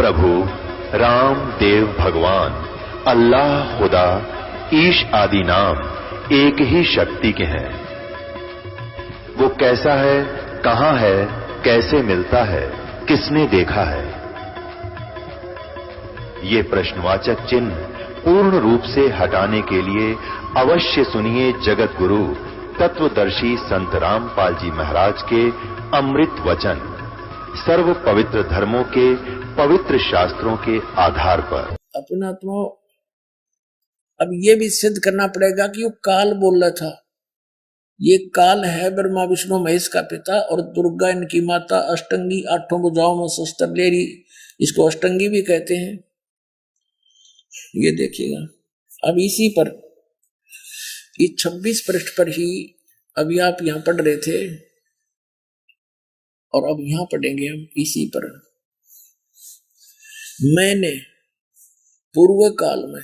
प्रभु राम देव भगवान अल्लाह खुदा ईश आदि नाम एक ही शक्ति के हैं। वो कैसा है, कहां है, कैसे मिलता है, किसने देखा है? ये प्रश्नवाचक चिन्ह पूर्ण रूप से हटाने के लिए अवश्य सुनिए जगत गुरु तत्वदर्शी संत रामपाल जी महाराज के अमृत वचन, सर्व पवित्र धर्मों के पवित्र शास्त्रों के आधार पर। अपना तो अब ये भी सिद्ध करना पड़ेगा कि वो काल बोल रहा था। ये काल है ब्रह्मा विष्णु महेश का पिता और दुर्गा इनकी माता, अष्टंगी, आठों भुजाओं में शस्त्र ले रही, इसको अष्टंगी भी कहते हैं। ये देखिएगा, अब इसी पर इस 26 पृष्ठ पर ही अभी आप यहां पढ़ रहे थे और अब यहां पढ़ेंगे हम इसी पर। मैंने पूर्व काल में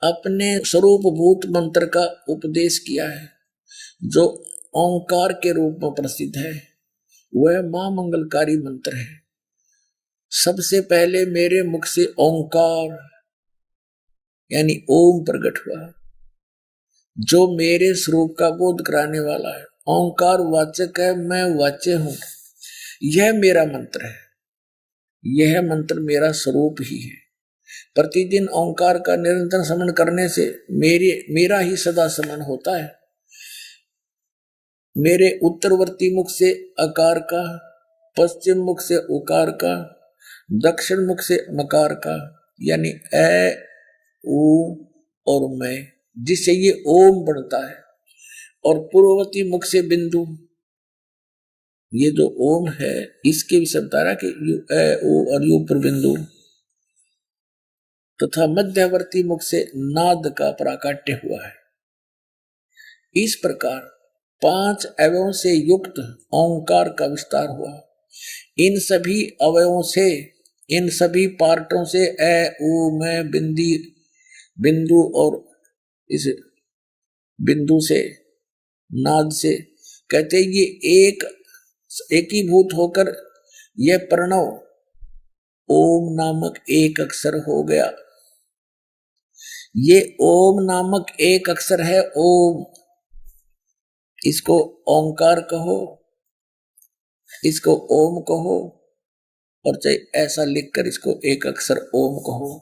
अपने स्वरूप भूत मंत्र का उपदेश किया है जो ओंकार के रूप में प्रसिद्ध है। वह मां मंगलकारी मंत्र है। सबसे पहले मेरे मुख से ओंकार यानी ओम प्रकट हुआ जो मेरे स्वरूप का बोध कराने वाला है। ओंकार वाचक है, मैं वाच्य हूं। यह मेरा मंत्र है, यह मंत्र मेरा स्वरूप ही है। प्रतिदिन ओंकार का निरंतर स्मरण करने से मेरा ही सदा स्मरण होता है। मेरे उत्तरवर्ती मुख से अकार का, पश्चिम मुख से उकार का, दक्षिण मुख से मकार का यानी ए, ऊ और मैं, जिससे ये ओम बनता है, और पूर्ववर्ती मुख से बिंदु, ये जो ओम है इसके विषय बता रहा कि यू ए ओ और यू पर बिंदु, तथा मध्यवर्ती मुख से नाद का प्राकाट्य हुआ है। इस प्रकार 5 अवयवों से युक्त ओंकार का विस्तार हुआ। इन सभी अवयवों से, इन सभी पार्टों से ए, ऊ, मैं, बिंदु और इस बिंदु से, नाद से कहते ये एकीभूत होकर यह प्रणव ओम नामक एक अक्षर हो गया। ये ओम नामक एक अक्षर है ओम। इसको ओंकार कहो, इसको ओम कहो, और चाहे ऐसा लिखकर इसको एक अक्षर ओम कहो।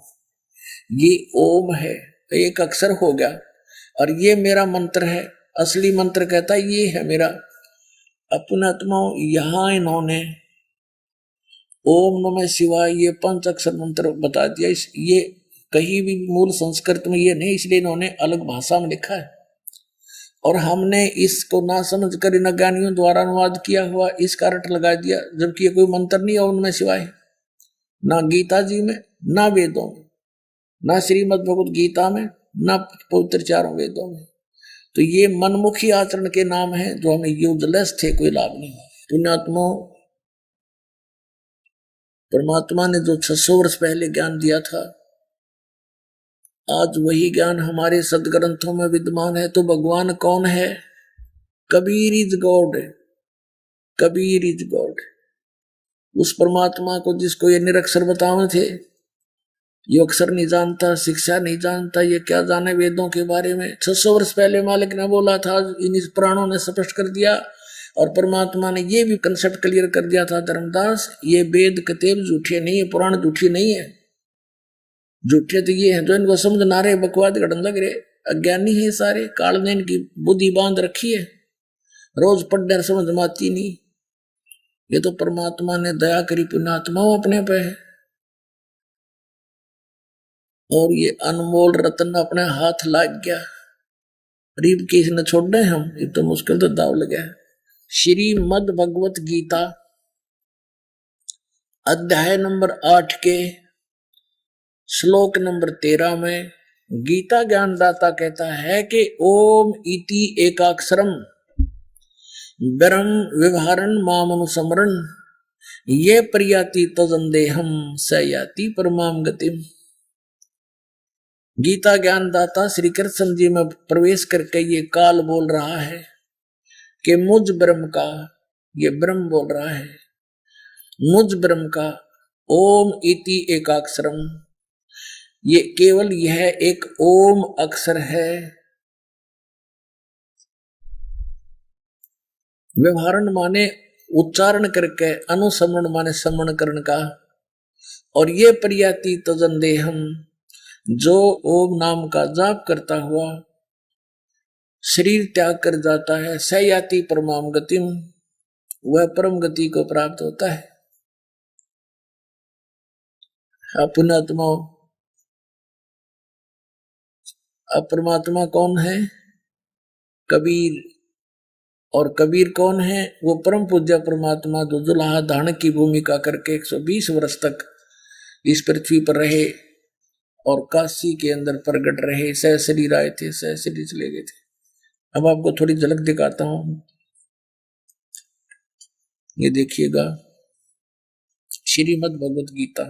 ये ओम है, एक अक्षर हो गया और ये मेरा मंत्र है। असली मंत्र कहता है ये है मेरा अपनात्मा। यहां इन्होंने ओम नमः शिवाय ये 5 अक्षर मंत्र बता दिया। ये कहीं भी मूल संस्कृत में ये नहीं, इसलिए इन्होंने अलग भाषा में लिखा है और हमने इसको ना समझ कर इन अज्ञानियों द्वारा अनुवाद किया हुआ इसका अर्थ लगा दिया, जबकि ये कोई मंत्र नहीं है ओम नमः शिवाय। ना गीता जी में, ना वेदों में, ना श्रीमद् भगवत गीता में, ना पवित्र चारों वेदों में। तो ये मनमुखी आचरण के नाम है जो हमें यूजलेस थे, कोई लाभ नहीं। पुण्यात्मा, परमात्मा ने जो 600 वर्ष पहले ज्ञान दिया था, आज वही ज्ञान हमारे सदग्रंथों में विद्यमान है। तो भगवान कौन है? Kabir is God, Kabir is God. उस परमात्मा को जिसको ये निरक्षर बतावे थे, ये अक्षर नहीं जानता, शिक्षा नहीं जानता, ये क्या जाने वेदों के बारे में। 600 वर्ष पहले मालिक ने बोला था, इन पुराणों ने स्पष्ट कर दिया और परमात्मा ने ये भी कंसेप्ट क्लियर कर दिया था, धर्मदास ये वेद किताब झूठे नहीं है, पुराण झूठी नहीं है। झूठे तो ये हैं जो इनको समझ ना रहे, बकवाद गढ़न लग रहे, अज्ञानी है सारे। काल ने इनकी बुद्धि बांध रखी है, रोज पढ़ने समझ में आती नहीं। ये तो परमात्मा ने दया करी पुण्यात्मा अपने पे है और ये अनमोल रत्न अपने हाथ लाग गया। गरीब की इसने छोड़ने हम, ये तो मुश्किल तो दाव लगा। श्रीमद् भगवत गीता अध्याय नंबर 8 के श्लोक नंबर 13 में गीता ज्ञानदाता कहता है कि ओम इति एकाक्षरम ब्रह्म विवहारन मामनुसमरण ये प्रयाति तजंदेहम सयाति परमाम गतिम। गीता ज्ञानदाता श्री कृष्ण जी में प्रवेश करके ये काल बोल रहा है कि मुझ ब्रह्म का, ये ब्रह्म बोल रहा है, मुझ ब्रह्म का ओम इति एकाक्षरम, ये केवल यह एक ओम अक्षर है। व्यवहारण माने उच्चारण करके, अनुसमरण माने समरण करण का। और ये पर्याति तजंदेहम, जो ओम नाम का जाप करता हुआ शरीर त्याग कर जाता है, सयाति परमाम गतिम, वह परम गति को प्राप्त होता है। अपनात्मा, अपरमात्मा कौन है? कबीर। और कबीर कौन है? वो परम पूज्य परमात्मा जो दुल्हा धारण की भूमिका करके 120 वर्ष तक इस पृथ्वी पर रहे और काशी के अंदर प्रगट रहे। सह शरीर आए थे, सह शरीर चले गए थे। अब आपको थोड़ी झलक दिखाता हूं, ये देखिएगा। श्रीमद् भगवत गीता,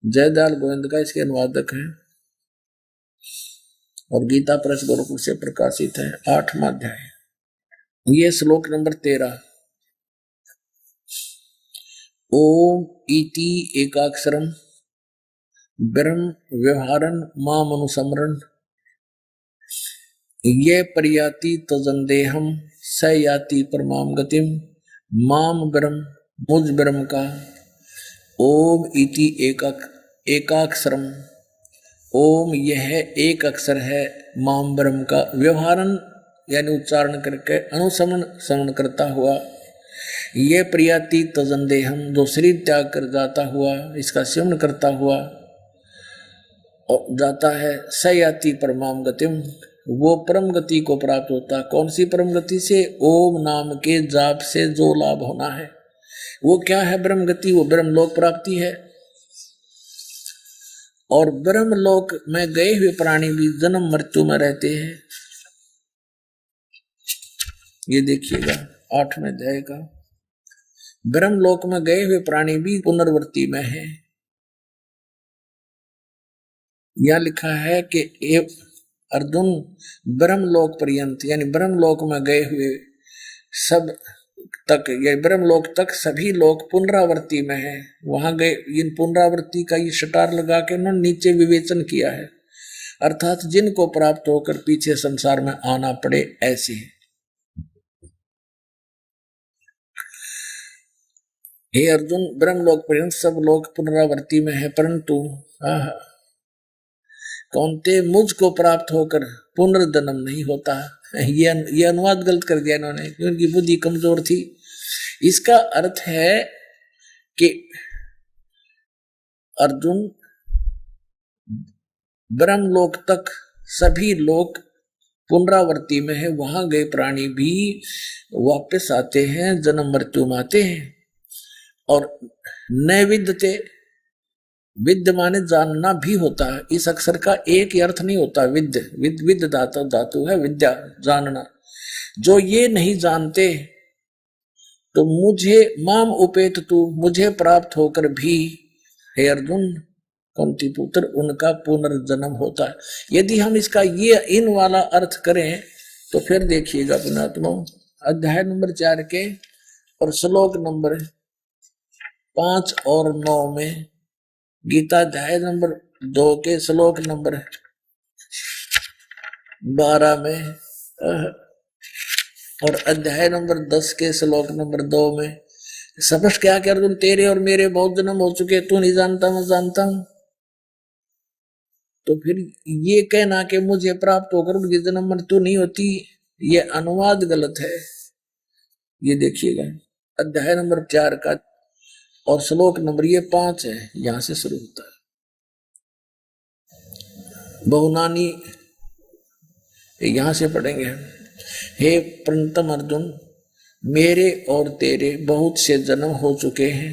जयदयाल गोविंद का इसके अनुवादक है और गीता प्रेस गोरखपुर से प्रकाशित है। 8वां अध्याय, ये श्लोक नंबर 13। ओम इति एकाक्षरम ब्रह्म व्यवहारन माम अनुसमरण, ये पर्याति तजंदेहम स याति परमाम गतिम, माम ब्रह्म, मुझ ब्रह्म का। ओम इति एकाक्षरम, ओम यह एक अक्षर है, माम ब्रह्म का। व्यवहारन यानी उच्चारण करके, अनुसमन समन करता हुआ, ये पर्याति तजंदेहम, जो शरीर त्याग कर जाता हुआ, इसका सेवन करता हुआ जाता है, सयाति परमाम गतिम, वो परम गति को प्राप्त होता। कौन सी परम गति से? ओम नाम के जाप से जो लाभ होना है वो क्या है? ब्रह्म गति, वो ब्रह्म लोक प्राप्ति है। और ब्रह्म लोक में गए हुए प्राणी भी जन्म मृत्यु में रहते हैं। ये देखिएगा 8वें अध्याय का, ब्रह्म लोक में गए हुए प्राणी भी पुनर्वृत्ति में है। यह लिखा है कि अर्जुन ब्रह्मलोक पर्यंत, यानी ब्रह्मलोक में गए हुए सब तक, ये ब्रह्मलोक तक सभी लोग पुनरावृत्ति में है। वहां गए, इन पुनरावृत्ति का ये शटार लगा के उन्होंने नीचे विवेचन किया है, अर्थात जिनको प्राप्त होकर पीछे संसार में आना पड़े ऐसे। हे अर्जुन, ब्रह्मलोक पर्यंत सब लोग पुनरावृत्ति में है, परंतु कौनते मुझको प्राप्त होकर पुनर्जन्म नहीं होता। ये अनुवाद गलत कर दिया इन्होंने, क्योंकि बुद्धि कमजोर थी। इसका अर्थ है कि अर्जुन, ब्रह्मलोक तक सभी लोग पुनरावृत्ति में है, वहां गए प्राणी भी वापस आते हैं, जन्म मृत्यु में आते हैं। और न विद्यते, विद्य माने जानना भी होता है। इस अक्षर का एक ही अर्थ नहीं होता। विद्य, विद्य धातु है, विद्या जानना। जो ये नहीं जानते तो मुझे माम उपेत तू, मुझे प्राप्त होकर भी हे अर्जुन कुंती पुत्र, उनका पुनर्जन्म होता है। यदि हम इसका ये इन वाला अर्थ करें तो फिर देखिएगा पुणात्मा, अध्याय नंबर 4 के और श्लोक नंबर 5 और 9 में, गीता अध्याय नंबर 2 के श्लोक नंबर 12 में और अध्याय नंबर 10 के श्लोक नंबर 2 में स्पष्ट क्या कर, तुम तेरे और मेरे बहुत जन्म हो चुके, तू नहीं जानता मैं जानता हूं। तो फिर ये कहना कि मुझे प्राप्त होकर उनकी जन्म मृत्यु नहीं होती, ये अनुवाद गलत है। ये देखिएगा अध्याय नंबर 4 का और श्लोक नंबर ये 5 है, यहां से शुरू होता है। बहुनानी यहां से पढ़ेंगे। हे प्रणतम अर्जुन, मेरे और तेरे बहुत से जन्म हो चुके हैं,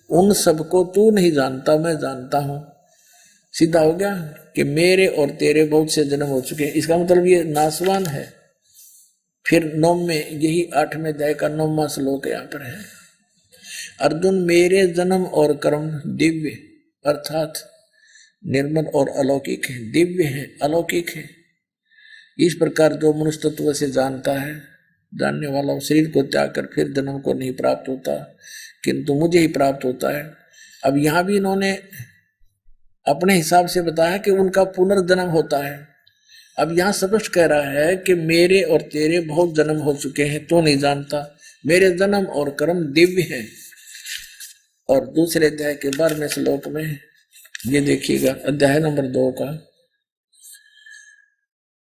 उन सबको तू नहीं जानता मैं जानता हूं। सीधा हो गया कि मेरे और तेरे बहुत से जन्म हो चुके हैं, इसका मतलब ये नासवान है। फिर 9 में, यही 8वें अध्याय का 9वां श्लोक यहां पर है। अर्जुन, मेरे जन्म और कर्म दिव्य अर्थात निर्मल और अलौकिक है। दिव्य है, अलौकिक है। इस प्रकार जो मनुष्य तत्व से जानता है, जानने वाला शरीर को त्याग कर फिर जन्म को नहीं प्राप्त होता, किंतु मुझे ही प्राप्त होता है। अब यहां भी इन्होंने अपने हिसाब से बताया कि उनका पुनर्जन्म होता है। अब यहां स्पष्ट कह रहा है कि मेरे और तेरे बहुत जन्म हो चुके हैं, तो नहीं जानता। मेरे जन्म और कर्म दिव्य हैं। और दूसरे अध्याय के 12वें श्लोक में ये देखिएगा, अध्याय नंबर 2 का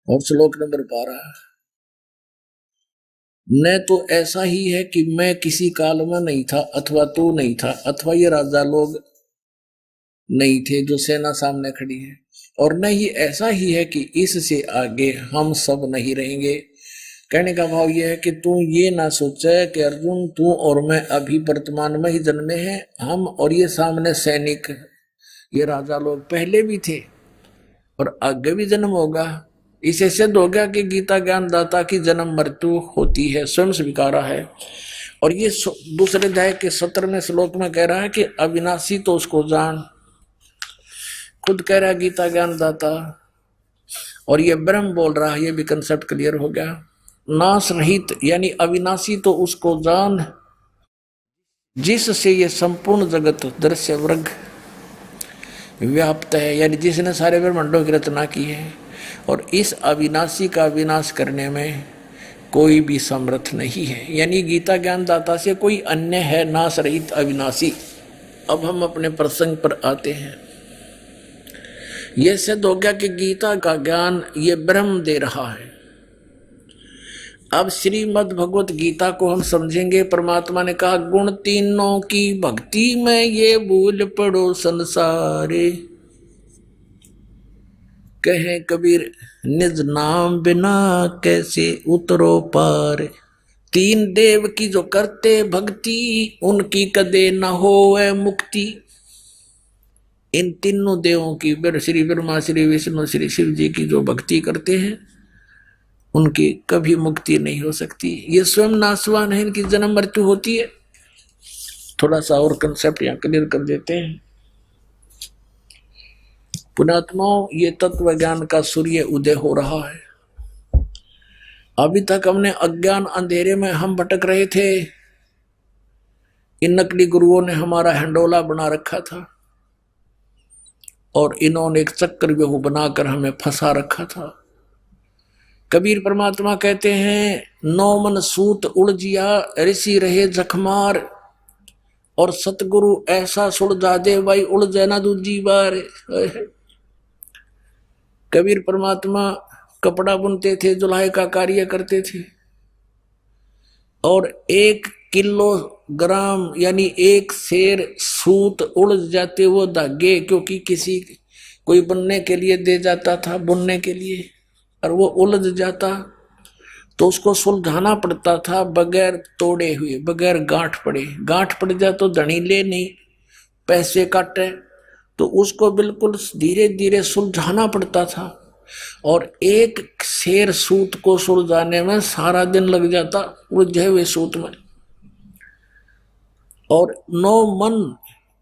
और श्लोक नंबर 12, न तो ऐसा ही है कि मैं किसी काल में नहीं था, अथवा तू नहीं था, अथवा ये राजा लोग नहीं थे जो सेना सामने खड़ी है, और न ही ऐसा ही है कि इससे आगे हम सब नहीं रहेंगे। कहने का भाव यह है कि तू ये ना सोचे कि अर्जुन तू और मैं अभी वर्तमान में ही जन्मे हैं। हम और ये सामने सैनिक, ये राजा लोग पहले भी थे और आगे भी जन्म होगा। इसे सिद्ध हो गया कि गीता ज्ञानदाता की जन्म मृत्यु होती है, स्वयं स्वीकारा है। और ये दूसरे अध्याय के 17वें श्लोक में कह रहा है कि अविनाशी तो उसको जान, खुद कह रहा है गीता ज्ञानदाता। और ये ब्रह्म बोल रहा है, ये भी कंसेप्ट क्लियर हो गया। नाश रहित यानी अविनाशी तो उसको जान जिससे ये संपूर्ण जगत दृश्य वर्ग व्याप्त है, यानी जिसने सारे ब्रह्मांडों की रचना की है। और इस अविनाशी का विनाश करने में कोई भी समर्थ नहीं है, यानी गीता ज्ञानदाता से कोई अन्य है नाश रहित अविनाशी। अब हम अपने प्रसंग पर आते हैं। यह सिद्ध हो गया कि गीता का ज्ञान ये ब्रह्म दे रहा है। अब श्रीमद् भगवत गीता को हम समझेंगे। परमात्मा ने कहा गुण तीनों की भक्ति में ये भूल पड़ो संसारे, कहे कबीर निज नाम बिना कैसे उतरो पार। तीन देव की जो करते भक्ति उनकी कदे न होए मुक्ति। इन तीनों देवों की, श्री ब्रह्मा श्री विष्णु श्री शिव जी की जो भक्ति करते हैं उनकी कभी मुक्ति नहीं हो सकती। ये स्वयं नाशवान है, इनकी जन्म मृत्यु होती है। थोड़ा सा और कंसेप्ट यहाँ क्लियर कर देते हैं। पुण्यात्माओं, ये तत्व ज्ञान का सूर्य उदय हो रहा है। अभी तक हमने अज्ञान अंधेरे में हम भटक रहे थे। इन नकली गुरुओं ने हमारा हंडोला बना रखा था और इन्होंने एक चक्रव्यूह बनाकर हमें फंसा रखा था। कबीर परमात्मा कहते हैं 9 मन सूत उलझिया ऋषि रहे जखमार, और सतगुरु ऐसा सुलझा दे भाई उलझे ना दूजी बार। कबीर परमात्मा कपड़ा बुनते थे, जुलाई का कार्य करते थे, और 1 किलोग्राम यानी 1 सेर सूत उलझ जाते वो धागे, क्योंकि किसी कोई बनने के लिए दे जाता था, बुनने के लिए, और वो उलझ जाता तो उसको सुलझाना पड़ता था बगैर तोड़े हुए, बगैर गांठ पड़े। गांठ पड़ जाए तो धनी ले नहीं, पैसे काटे, तो उसको बिल्कुल धीरे धीरे सुलझाना पड़ता था। और 1 सेर सूत को सुलझाने में सारा दिन लग जाता उलझे हुए सूत में। और 9 मन,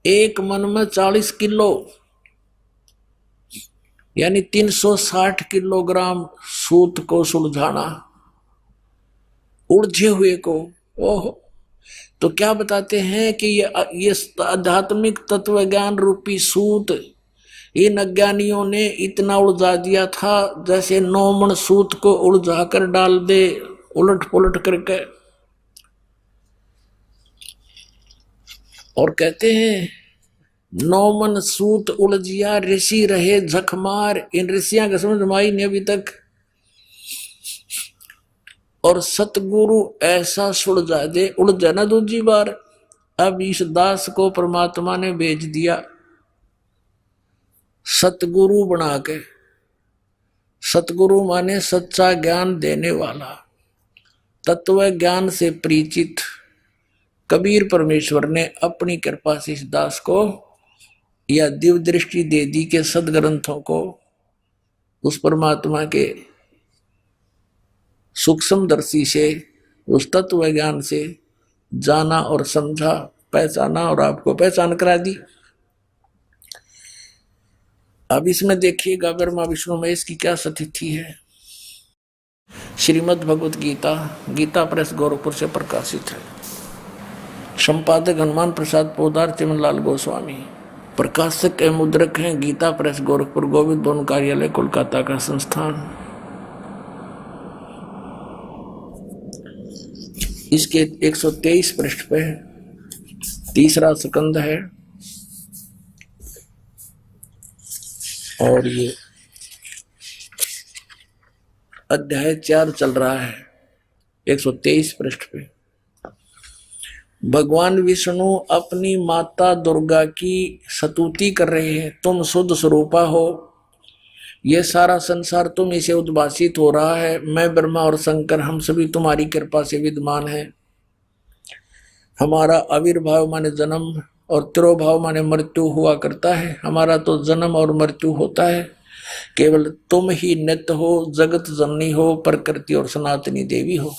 1 मन में 40 किलो यानी 360 किलोग्राम सूत को सुलझाना, उलझे हुए को। ओह, तो क्या बताते हैं कि ये आध्यात्मिक तत्व ज्ञान रूपी सूत इन अज्ञानियों ने इतना उलझा दिया था जैसे 9 मन सूत को उलझा कर डाल दे उलट पुलट करके। और कहते हैं 9 मन सूत उलझिया ऋषि रहे झकमार। इन ऋषियों का समझ में आई नहीं अभी तक। और सतगुरु ऐसा सुलझा दे उलझा ना दूजी बार। अब इस दास को परमात्मा ने भेज दिया सतगुरु बना के। सतगुरु माने सच्चा ज्ञान देने वाला, तत्व ज्ञान से परिचित। कबीर परमेश्वर ने अपनी कृपा से इस दास को या दिव्य दृष्टि दे दी के सदग्रंथों को उस परमात्मा के सूक्ष्म दर्शी से, उस तत्व ज्ञान से जाना और समझा, पहचाना और आपको पहचान करा दी। अब इसमें देखिएगा ब्रह्मा विष्णु महेश की क्या स्थिति है। श्रीमद् भगवत गीता, गीता प्रेस गोरखपुर से प्रकाशित है। संपादक हनुमान प्रसाद पोदार, चिमनलाल गोस्वामी। प्रकाशक एवं मुद्रक हैं गीता प्रेस, गोरखपुर, गोविंद भवन कार्यालय, कोलकाता का संस्थान। इसके 123 पृष्ठ पे तीसरा स्कंद है और ये अध्याय 4 चल रहा है। 123 पृष्ठ पे भगवान विष्णु अपनी माता दुर्गा की स्तुति कर रहे हैं। तुम शुद्ध स्वरूपा हो, यह सारा संसार तुम इसे उद्भासित हो रहा है। मैं ब्रह्मा और शंकर हम सभी तुम्हारी कृपा से विद्यमान है। हमारा आविर्भाव माने जन्म और तिरोभाव माने मृत्यु हुआ करता है। हमारा तो जन्म और मृत्यु होता है, केवल तुम ही नित्य हो, जगत जननी हो, प्रकृति और सनातनी देवी हो।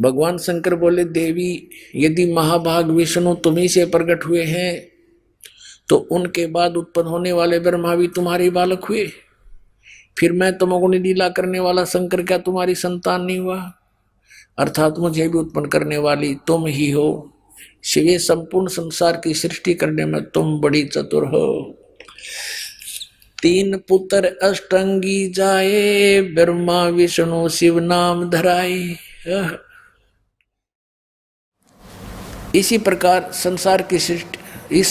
भगवान शंकर बोले, देवी यदि महाभाग विष्णु तुम्ही से प्रकट हुए हैं तो उनके बाद उत्पन्न होने वाले ब्रह्मा भी तुम्हारे बालक हुए। फिर मैं तमोगुणी लीला करने वाला शंकर क्या तुम्हारी संतान नहीं हुआ? अर्थात मुझे भी उत्पन्न करने वाली तुम ही हो। शिवे संपूर्ण संसार की सृष्टि करने में तुम बड़ी चतुर हो। 3 पुत्र अष्टंगी जाए, ब्रह्मा विष्णु शिव नाम धराए। इसी प्रकार संसार की सृष्टि, इस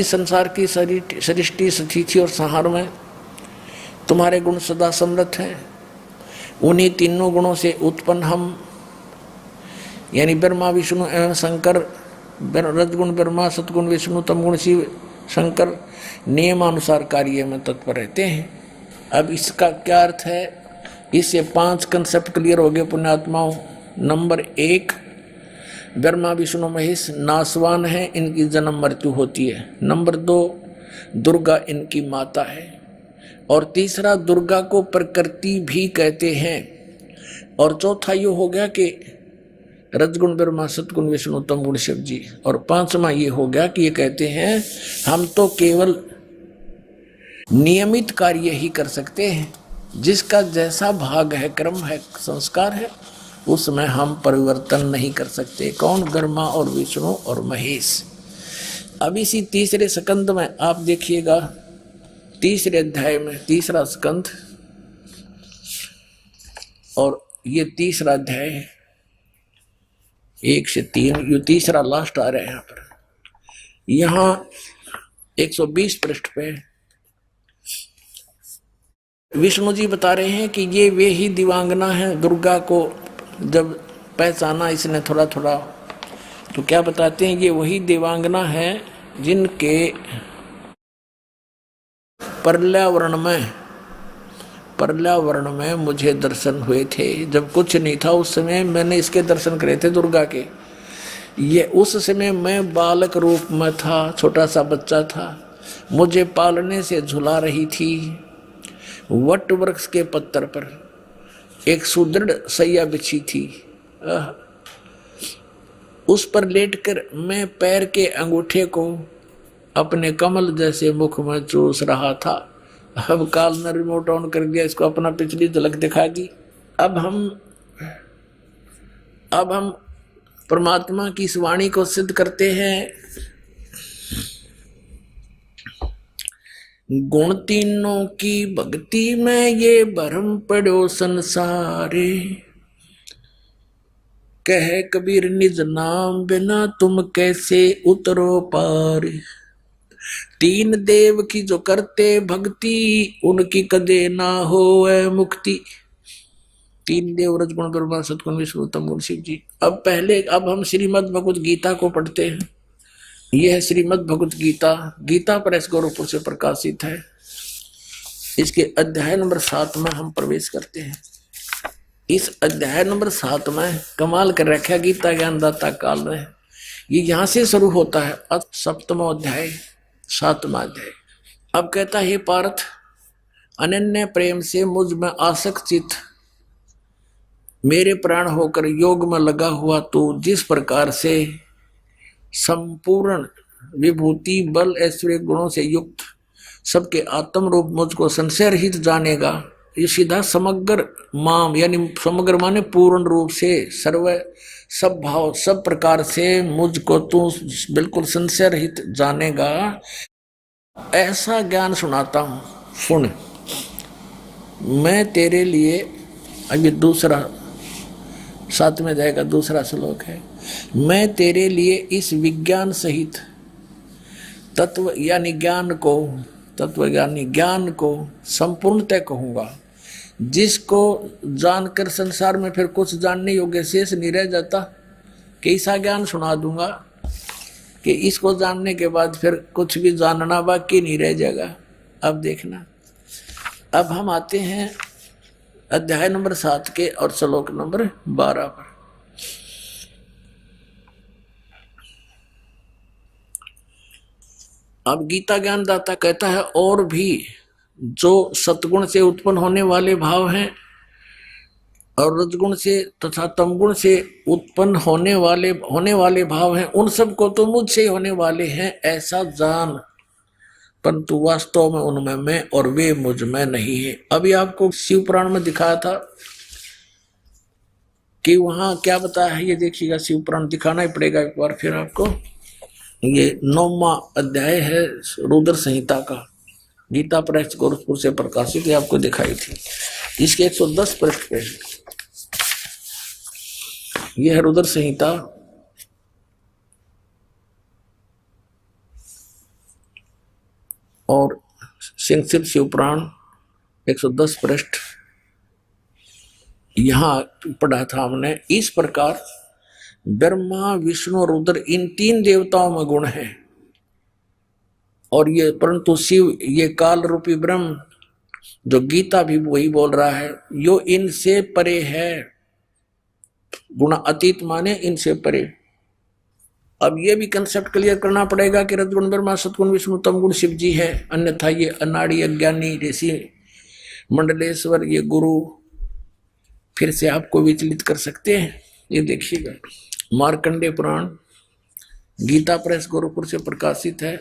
संसार की सृष्टि स्थिति और संहार में तुम्हारे गुण सदा समृद्ध हैं। उन्हीं तीनों गुणों से उत्पन्न हम यानी ब्रह्मा विष्णु एवं शंकर, रजगुण ब्रह्मा, सतगुण विष्णु, तमगुण शिव शंकर नियमानुसार कार्य में तत्पर रहते हैं। अब इसका क्या अर्थ है? इससे 5 कंसेप्ट क्लियर हो गए पुण्यात्माओं। नंबर 1, ब्रह्मा विष्णु महेश नासवान है, इनकी जन्म मृत्यु होती है। नंबर 2, दुर्गा इनकी माता है। और तीसरा, दुर्गा को प्रकृति भी कहते हैं। और चौथा ये हो गया कि रजगुण ब्रह्मा, सतगुण विष्णु, तमगुण शिव जी। और 5वां ये हो गया कि ये कहते हैं हम तो केवल नियमित कार्य ही कर सकते हैं, जिसका जैसा भाग है, क्रम है, संस्कार है, उसमें हम परिवर्तन नहीं कर सकते। कौन? ब्रह्मा और विष्णु और महेश। अब इसी तीसरे स्कंद में आप देखिएगा, तीसरे अध्याय में तीसरा स्कंद और ये तीसरा अध्याय 1 से 3, ये तीसरा लास्ट आ रहा है। यहाँ पर यहाँ 120 पृष्ठ पे विष्णु जी बता रहे हैं कि ये वे ही दिवांगना है। दुर्गा को जब पहचाना इसने थोड़ा थोड़ा तो क्या बताते हैं, ये वही देवांगना है जिनके पर्यावरण में मुझे दर्शन हुए थे। जब कुछ नहीं था उस समय मैंने इसके दर्शन करे थे, दुर्गा के। ये उस समय मैं बालक रूप में था, छोटा सा बच्चा था। मुझे पालने से झुला रही थी। वट वृक्ष के पत्तर पर एक सुदृढ़ सैया बिछी थी। उस पर लेटकर मैं पैर के अंगूठे को अपने कमल जैसे मुख में चूस रहा था। अब काल ने रिमोट ऑन कर दिया, इसको अपना पिछली झलक दिखा दी। अब हम परमात्मा की इस वाणी को सिद्ध करते हैं। गुण तीनों की भक्ति में ये भरम पड़ो संसारे, कह कबीर निज नाम बिना तुम कैसे उतरो पार। 3 देव की जो करते भक्ति, उनकी कदे ना होए मुक्ति। 3 देव रजगुण ब्रह्मा सतगुण विष्णु तमगुण शिव जी। अब हम श्रीमद् भगवत गीता को पढ़ते हैं। यह है श्रीमद् भगवत गीता, गीता प्रेस गोरखपुर से प्रकाशित है। इसके अध्याय नंबर 7 में हम प्रवेश करते हैं। इस अध्याय नंबर 7 में कमाल कर रखा गीता ज्ञानदाता काल में। ये यहां से शुरू होता है, 7वां अध्याय 7वां अध्याय। अब कहता है, पार्थ अनन्य प्रेम से मुझ में आसक्त चित्त मेरे प्राण होकर योग में लगा हुआ तू जिस प्रकार से संपूर्ण विभूति बल ऐश्वर्य गुणों से युक्त सबके आत्म रूप मुझको संशय रहित जानेगा, ये सीधा समग्र माम, यानी समग्र माने पूर्ण रूप से, सर्व सब भाव सब प्रकार से मुझको तू बिल्कुल संशय रहित जानेगा, ऐसा ज्ञान सुनाता हूं। सुन, मैं तेरे लिए, अभी दूसरा 7वें अध्याय का दूसरा श्लोक है, मैं तेरे लिए इस विज्ञान सहित तत्व यानी ज्ञान को, तत्व यानी ज्ञान को संपूर्णतः कहूंगा, जिसको जानकर संसार में फिर कुछ जानने योग्य शेष नहीं रह जाता। कैसा ज्ञान सुना दूंगा कि इसको जानने के बाद फिर कुछ भी जानना बाकी नहीं रह जाएगा। अब देखना, अब हम आते हैं अध्याय नंबर 7 के और श्लोक नंबर 12 पर। अब गीता ज्ञानदाता कहता है, और भी जो सतगुण से उत्पन्न होने वाले भाव हैं और रजगुण से तथा तमगुण से उत्पन्न होने वाले भाव हैं, उन सब को तो मुझसे ही होने वाले हैं ऐसा जान, परंतु वास्तव में उनमें मैं और वे मुझ में नहीं है। अभी आपको शिव पुराण में दिखाया था कि वहां क्या बताया है, ये देखिएगा, शिव पुराण दिखाना ही पड़ेगा एक बार फिर आपको। ये 9वां अध्याय है रुद्र संहिता का, गीता प्रेस गोरखपुर से प्रकाशित, आपको दिखाई थी। इसके 110 पृष्ठ पे यह है रुद्र संहिता, और सिंह शिव पुराण 110 पृष्ठ यहां पढ़ा था हमने। इस प्रकार ब्रह्मा विष्णु रुद्र इन 3 देवताओं में गुण है, और ये परंतु शिव ये काल रूपी ब्रह्म, जो गीता भी वही बोल रहा है, यो इनसे परे है, गुण अतीत माने इनसे परे। अब ये भी कंसेप्ट क्लियर करना पड़ेगा कि रजगुण ब्रह्मा, सतगुण विष्णु, तमगुण शिव जी है, अन्यथा ये अनाड़ी अज्ञानी ऋषि मंडलेश्वर ये गुरु फिर से आपको विचलित कर सकते हैं। ये देखिएगा, मार्कंडेय पुराण गीता प्रेस गोरखपुर से प्रकाशित है,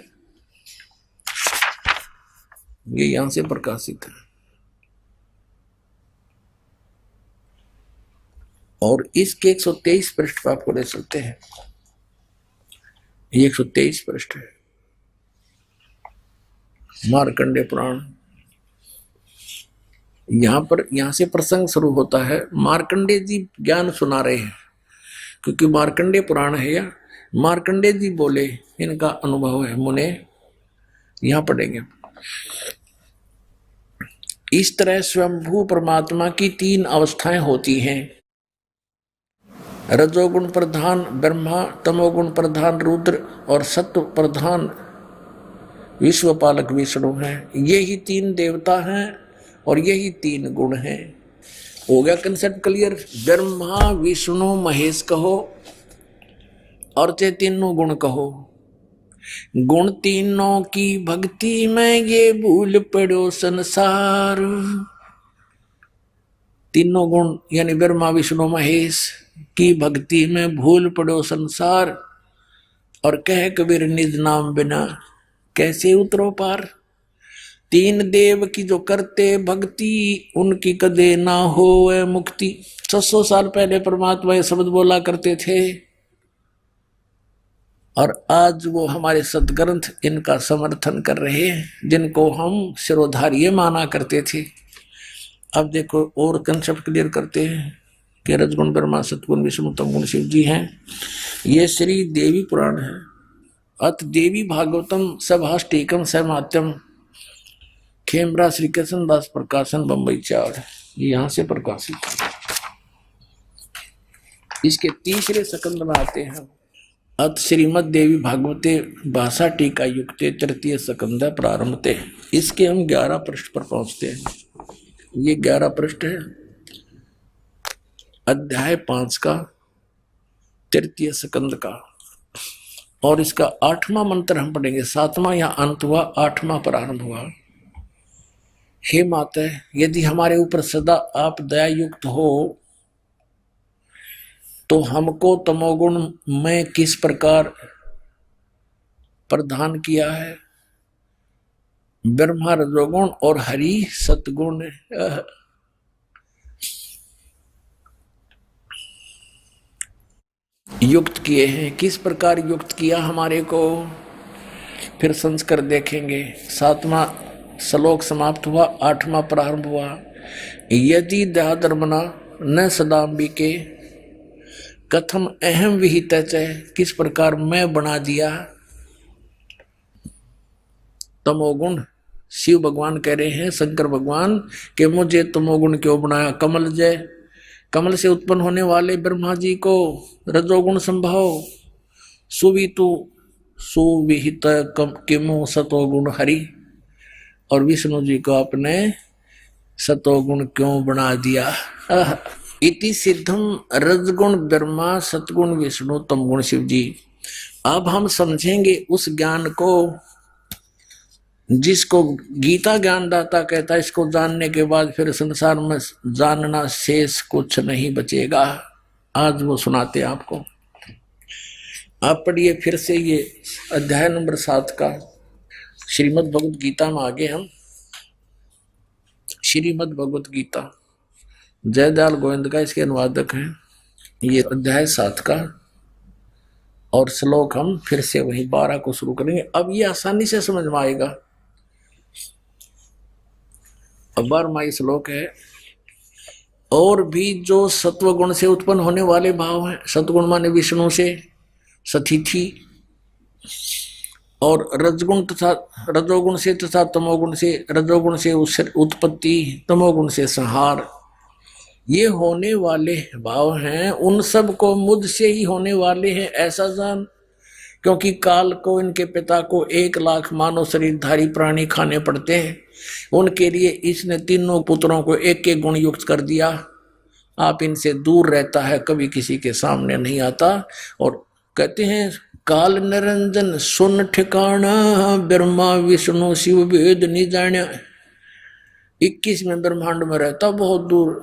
ये यहां से प्रकाशित है, और इसके 123 पृष्ठ पर आपको ले सकते हैं। ये 123 पृष्ठ है मार्कंडेय पुराण। यहां से प्रसंग शुरू होता है। मार्कंडेय जी ज्ञान सुना रहे हैं, क्योंकि मार्कंडेय पुराण है, या मार्कंडेय जी बोले, इनका अनुभव है, मुने यहां पढ़ेंगे। इस तरह स्वयंभू परमात्मा की 3 अवस्थाएं होती हैं, रजोगुण प्रधान ब्रह्मा, तमोगुण प्रधान रुद्र और सत्व प्रधान विश्वपालक विष्णु हैं। ये ही 3 देवता हैं और यही 3 गुण हैं। हो गया कंसेप्ट क्लियर। ब्रह्मा विष्णु महेश कहो और ते 3 गुण कहो। गुण 3 की भक्ति में ये भूल पड़ो संसार। 3 गुण यानी ब्रह्मा विष्णु महेश की भक्ति में भूल पड़ो संसार, और कह कबीर निज नाम बिना कैसे उतरो पार। 3 देव की जो करते भक्ति, उनकी कदे ना हो मुक्ति। 600 साल पहले परमात्मा ये शब्द बोला करते थे, और आज वो हमारे सदग्रंथ इनका समर्थन कर रहे हैं, जिनको हम शिरोधार्य माना करते थे। अब देखो और कंसेप्ट क्लियर करते हैं कि रजगुण ब्रह्मा, सतगुण विष्णु, तमगुण शिव जी हैं। ये श्री देवी पुराण है। अत देवी भागवतम सभाष्टीकम सहमात्यम, खेमरा श्री कृष्ण दास प्रकाशन बम्बई 4, यहां से प्रकाशित है। इसके 3रे सकंद में आते हैं। अत श्रीमद देवी भागवते भाषा टीका युक्ते 3य सकंद प्रारंभते। इसके हम 11 पृष्ठ पर पहुंचते हैं। ये 11 पृष्ठ है अध्याय 5 का 3य सकंद का, और इसका 8वां मंत्र हम पढ़ेंगे। 7वां या अंत हुआ, 8वां प्रारंभ हुआ। हे माता, यदि हमारे ऊपर सदा आप दया युक्त हो तो हमको तमोगुण में किस प्रकार प्रदान किया है। ब्रह्मा रजोगुण और हरि सतगुण। युक्त किए हैं, किस प्रकार युक्त किया हमारे को, फिर संस्कार देखेंगे। 7वां श्लोक समाप्त हुआ, 8वां प्रारंभ हुआ। यदि देहाधर्मना न सदाम्बिके कथम अहम विहित, किस प्रकार मैं बना दिया तमोगुण। शिव भगवान कह रहे हैं, शंकर भगवान, कि मुझे तमोगुण क्यों बनाया। कमल जय, कमल से उत्पन्न होने वाले ब्रह्मा जी को रजोगुण संभव, सुवितु सुविहित किमु सतोगुण हरि, और विष्णु जी को आपने सतोगुण क्यों बना दिया। इति सिद्धम रजगुण ब्रह्मा सतगुण विष्णु तमगुण शिव जी। अब हम समझेंगे उस ज्ञान को जिसको गीता ज्ञानदाता कहता है। इसको जानने के बाद फिर संसार में जानना शेष कुछ नहीं बचेगा। आज वो सुनाते हैं आपको। आप पढ़िए फिर से ये अध्याय नंबर 7 का श्रीमद् भगवत गीता में। आगे हम श्रीमद् भगवत गीता जयदयाल गोविंद का इसके अनुवादक हैं। ये अध्याय 7 का और श्लोक हम फिर से वही 12 को शुरू करेंगे। अब ये आसानी से समझ में आएगा। अब 12वां श्लोक है। और भी जो सत्व गुण से उत्पन्न होने वाले भाव हैं, सतगुण माने विष्णु से सतिथि, और रजगुण तथा रजोगुण से तथा तमोगुण से, रजोगुण से उत्पत्ति, तमोगुण से संहार, ये होने वाले भाव हैं। उन सब को मुझ से ही होने वाले हैं ऐसा जान, क्योंकि काल को इनके पिता को 1 लाख मानव शरीरधारी प्राणी खाने पड़ते हैं। उनके लिए इसने तीनों पुत्रों को एक एक गुण युक्त कर दिया। आप इनसे दूर रहता है, कभी किसी के सामने नहीं आता। और कहते हैं काल निरंजन सुन ठिकाना, ब्रह्मा विष्णु शिव वेद नहीं जाना। 21 में ब्रह्मांड में रहता बहुत दूर,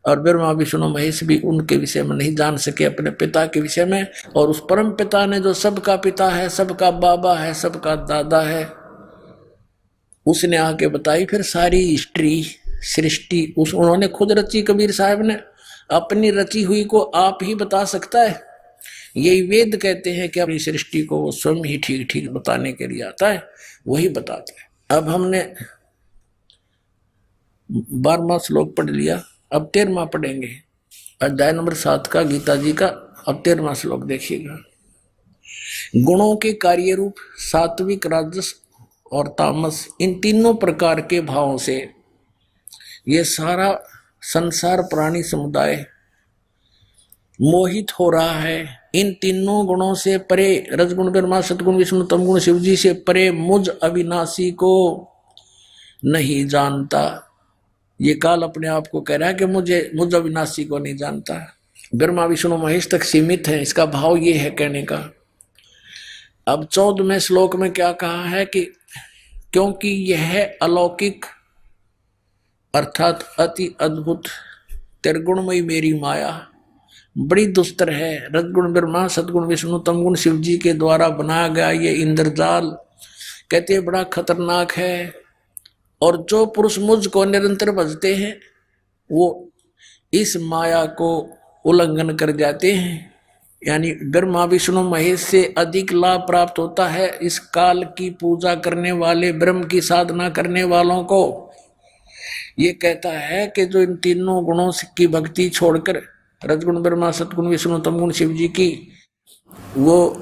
और ब्रह्मा विष्णु महेश भी उनके विषय में नहीं जान सके, अपने पिता के विषय में। और उस परम पिता ने जो सबका पिता है, सबका बाबा है, सबका दादा है, उसने आके बताई फिर सारी हिस्ट्री सृष्टि। उन्होंने खुद रची। कबीर साहब ने अपनी रची हुई को आप ही बता सकता है। यही वेद कहते हैं कि अपनी सृष्टि को वो स्वयं ही ठीक ठीक बताने के लिए आता है, वही बताता है। अब हमने 12वां श्लोक पढ़ लिया, अब 13वां पढ़ेंगे। अध्याय नंबर 7 का गीता जी का। अब 13वां श्लोक देखिएगा। गुणों के कार्य रूप सात्विक, राजस और तामस, इन तीनों प्रकार के भावों से ये सारा संसार प्राणी समुदाय मोहित हो रहा है। इन तीनों गुणों से परे, रजगुण ब्रह्मा सतगुण विष्णु तमगुण शिव जी से परे मुझ अविनाशी को नहीं जानता। ये काल अपने आप को कह रहा है कि मुझ अविनाशी को नहीं जानता। ब्रह्मा विष्णु महेश तक सीमित है, इसका भाव ये है कहने का। अब 14वें श्लोक में क्या कहा है कि क्योंकि यह अलौकिक अर्थात अति अद्भुत त्रिगुणमयी मेरी माया बड़ी दुस्तर है। रजगुण ब्रह्मा सतगुण विष्णु तमगुण शिव जी के द्वारा बनाया गया ये इंद्रजाल कहते बड़ा खतरनाक है। और जो पुरुष मुझ को निरंतर भजते हैं वो इस माया को उल्लंघन कर जाते हैं। यानी ब्रह्मा विष्णु महेश से अधिक लाभ प्राप्त होता है इस काल की पूजा करने वाले, ब्रह्म की साधना करने वालों को। ये कहता है कि जो इन तीनों गुणों की भक्ति छोड़कर, रजगुण ब्रह्मा सतगुण विष्णु तमगुण शिव जी की, वो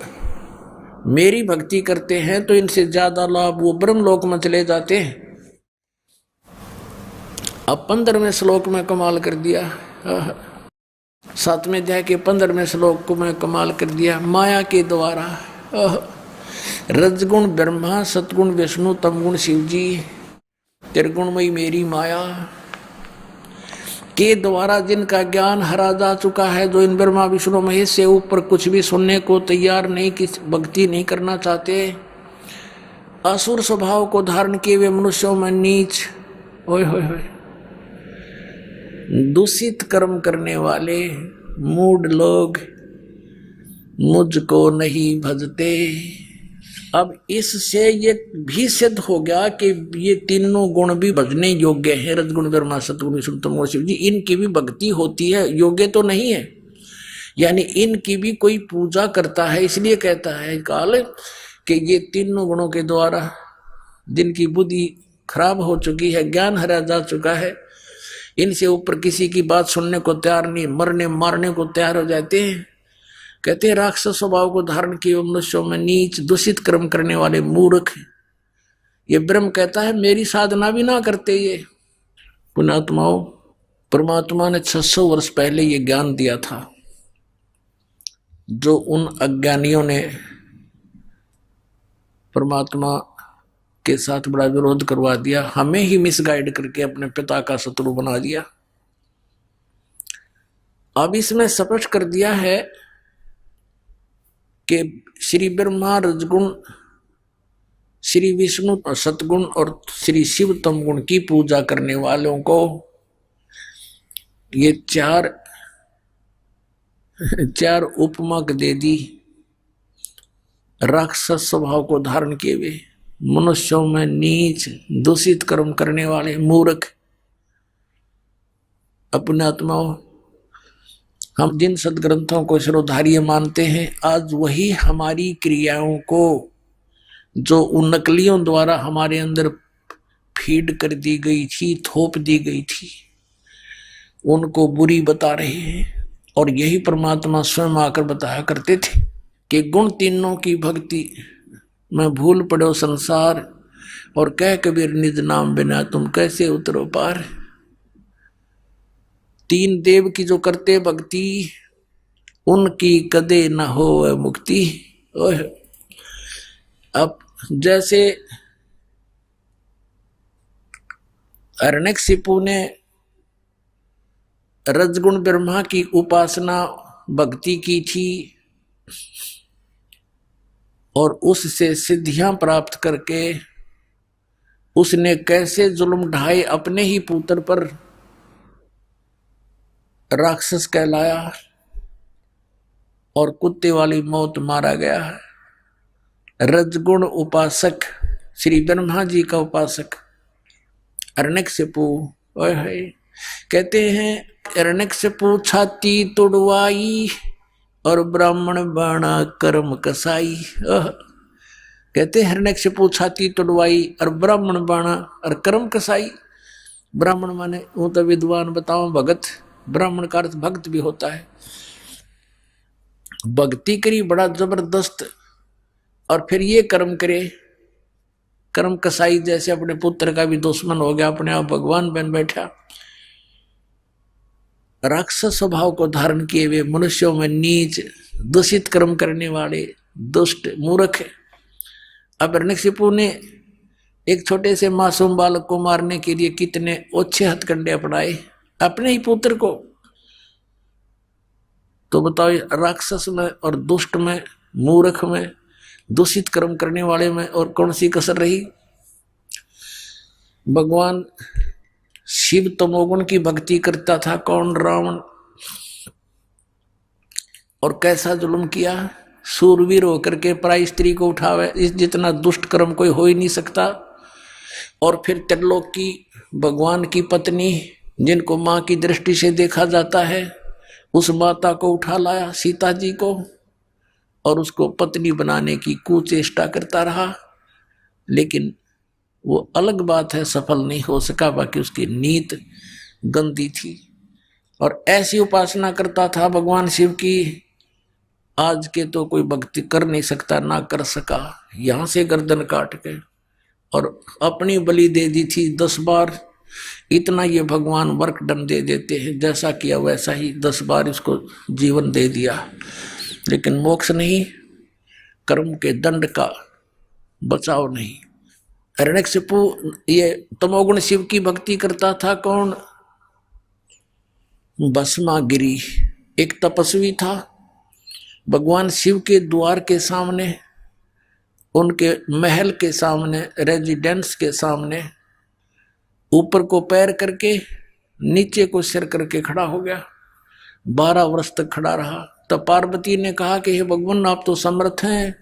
मेरी भक्ति करते हैं तो इनसे ज्यादा लाभ वो ब्रह्म लोक में चले जाते हैं। अब 15वें श्लोक में कमाल कर दिया। 7वें अध्याय के 15वें श्लोक को मैं कमाल कर दिया। माया के द्वारा रजगुण ब्रह्मा सतगुण विष्णु तमगुण शिव जी त्रिगुणमयी मेरी माया के द्वारा जिनका ज्ञान हरा जा चुका है, जो इन ब्रह्मा विष्णु महेश से ऊपर कुछ भी सुनने को तैयार नहीं, किस भक्ति नहीं करना चाहते, असुर स्वभाव को धारण किए हुए मनुष्यों में नीच, ओए होए होए, दूषित कर्म करने वाले मूढ़ लोग मुझको नहीं भजते। अब इससे ये भी सिद्ध हो गया कि ये तीनों गुण भी भजने योग्य हैं। रजगुण ब्रह्मा सतगुण विष्णु तमगुण शिव जी, इनकी भी भक्ति होती है, योग्य तो नहीं है। यानी इनकी भी कोई पूजा करता है, इसलिए कहता है काल कि ये तीनों गुणों के द्वारा जिनकी बुद्धि खराब हो चुकी है, ज्ञान हरा जा चुका है, इनसे ऊपर किसी की बात सुनने को तैयार नहीं, मरने मारने को तैयार हो जाते हैं। कहते हैं राक्षस स्वभाव को धारण किए मनुष्यों में नीच दूषित कर्म करने वाले मूर्ख। ये ब्रह्म कहता है मेरी साधना भी ना करते ये पुण्यात्माओं। परमात्मा ने 600 वर्ष पहले ये ज्ञान दिया था, जो उन अज्ञानियों ने परमात्मा के साथ बड़ा विरोध करवा दिया, हमें ही मिसगाइड करके अपने पिता का शत्रु बना दिया। अब इसमें स्पष्ट कर दिया है कि श्री ब्रह्मा रजगुण, श्री विष्णु सतगुण और श्री शिव तमगुण की पूजा करने वालों को ये चार उपमा दे दी। राक्षस स्वभाव को धारण किए हुए मनुष्यों में नीच दूषित कर्म करने वाले मूर्ख। अपने आत्माओं, हम जिन सदग्रंथों को शिरोधार्य मानते हैं, आज वही हमारी क्रियाओं को जो उन नकलियों द्वारा हमारे अंदर फीड कर दी गई थी, थोप दी गई थी, उनको बुरी बता रहे हैं। और यही परमात्मा स्वयं आकर बताया करते थे कि गुण तीनों की भक्ति में भूल पड़ो संसार, और कह कबीर निज नाम बिना तुम कैसे उतरो पार। तीन देव की जो करते भक्ति, उनकी कदे न हो मुक्ति। अब जैसे हिरण्यकशिपु ने रजगुण ब्रह्मा की उपासना भक्ति की थी और उससे सिद्धियां प्राप्त करके उसने कैसे जुल्म ढाए अपने ही पुत्र पर, राक्षस कहलाया और कुत्ते वाली मौत मारा गया। रजगुण उपासक श्री ब्रह्मा जी का उपासक हिरण्यकशिपु कहते हैं, हिरण्यकशिपु छाती तुड़वाई और ब्राह्मण बाणा कर्म कसाई। कहते हैं हिरण्यकशिपु छाती तुड़वाई और ब्राह्मण बाणा और कर्म कसाई। ब्राह्मण माने वो तो विद्वान, बताओ भगत, ब्राह्मण का अर्थ भक्त भी होता है। भक्ति करी बड़ा जबरदस्त और फिर ये कर्म करे, कर्म कसाई जैसे अपने पुत्र का भी दुश्मन हो गया, अपने आप भगवान बन बैठा। राक्षस स्वभाव को धारण किए हुए मनुष्यों में नीच दूषित कर्म करने वाले दुष्ट मूर्ख। अब हिरण्यकशिपु ने एक छोटे से मासूम बालक को मारने के लिए कितने ओछे हथकंडे अपनाए अपने ही पुत्र को। तो बताओ राक्षस में और दुष्ट में, मूर्ख में, दूषित कर्म करने वाले में और कौन सी कसर रही। भगवान शिव तमोगुण की भक्ति करता था कौन? रावण। और कैसा जुल्म किया, सूरवीर होकर के पराई स्त्री को उठावे, इस जितना दुष्ट कर्म कोई हो ही नहीं सकता। और फिर त्रिलोक की भगवान की पत्नी, जिनको मां की दृष्टि से देखा जाता है, उस माता को उठा लाया, सीता जी को, और उसको पत्नी बनाने की कुचेष्टा करता रहा। लेकिन वो अलग बात है, सफल नहीं हो सका, बाकी उसकी नीत गंदी थी। और ऐसी उपासना करता था भगवान शिव की, आज के तो कोई भक्ति कर नहीं सकता, ना कर सका। यहां से गर्दन काट के और अपनी बलि दे दी थी 10 बार। इतना ये भगवान वर्कडन दे देते हैं, जैसा किया वैसा ही 10 बार इसको जीवन दे दिया। लेकिन मोक्ष नहीं, कर्म के दंड का बचाव नहीं। हिरण्यकशिपु ये तमोगुण शिव की भक्ति करता था कौन? भस्मागिरी एक तपस्वी था। भगवान शिव के द्वार के सामने, उनके महल के सामने, रेजिडेंस के सामने ऊपर को पैर करके नीचे को सिर करके खड़ा हो गया। 12 वर्ष तक खड़ा रहा। तब पार्वती ने कहा कि हे भगवान, आप तो समर्थ हैं,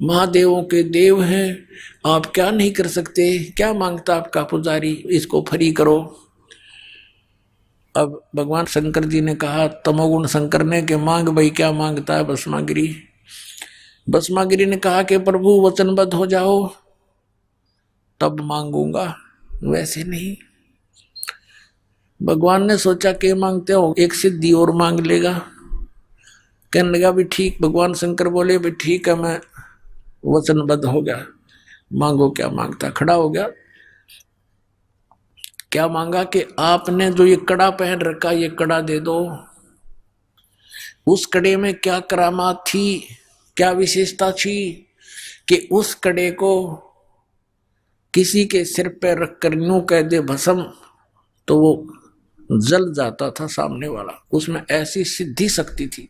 महादेवों के देव हैं, आप क्या नहीं कर सकते? क्या मांगता आपका पुजारी? इसको फ्री करो। अब भगवान शंकर जी ने कहा, तमोगुण शंकर ने, कि मांग भाई, क्या मांगता है भस्मागिरी। भस्मागिरी ने कहा कि प्रभु वचनबद्ध हो जाओ तब मांगूंगा, वैसे नहीं। भगवान ने सोचा कि मांगते हो, एक सिद्धि और मांग लेगा। कहने लगा भी ठीक। भगवान शंकर बोले भी ठीक है, मैं वचनबद्ध हो गया, मांगो क्या मांगता। खड़ा हो गया। क्या मांगा कि आपने जो ये कड़ा पहन रखा, ये कड़ा दे दो। उस कड़े में क्या करामात थी, क्या विशेषता थी कि उस कड़े को किसी के सिर पर रखकर यूं कह दे भस्म, तो वो जल जाता था सामने वाला। उसमें ऐसी सिद्धि शक्ति थी।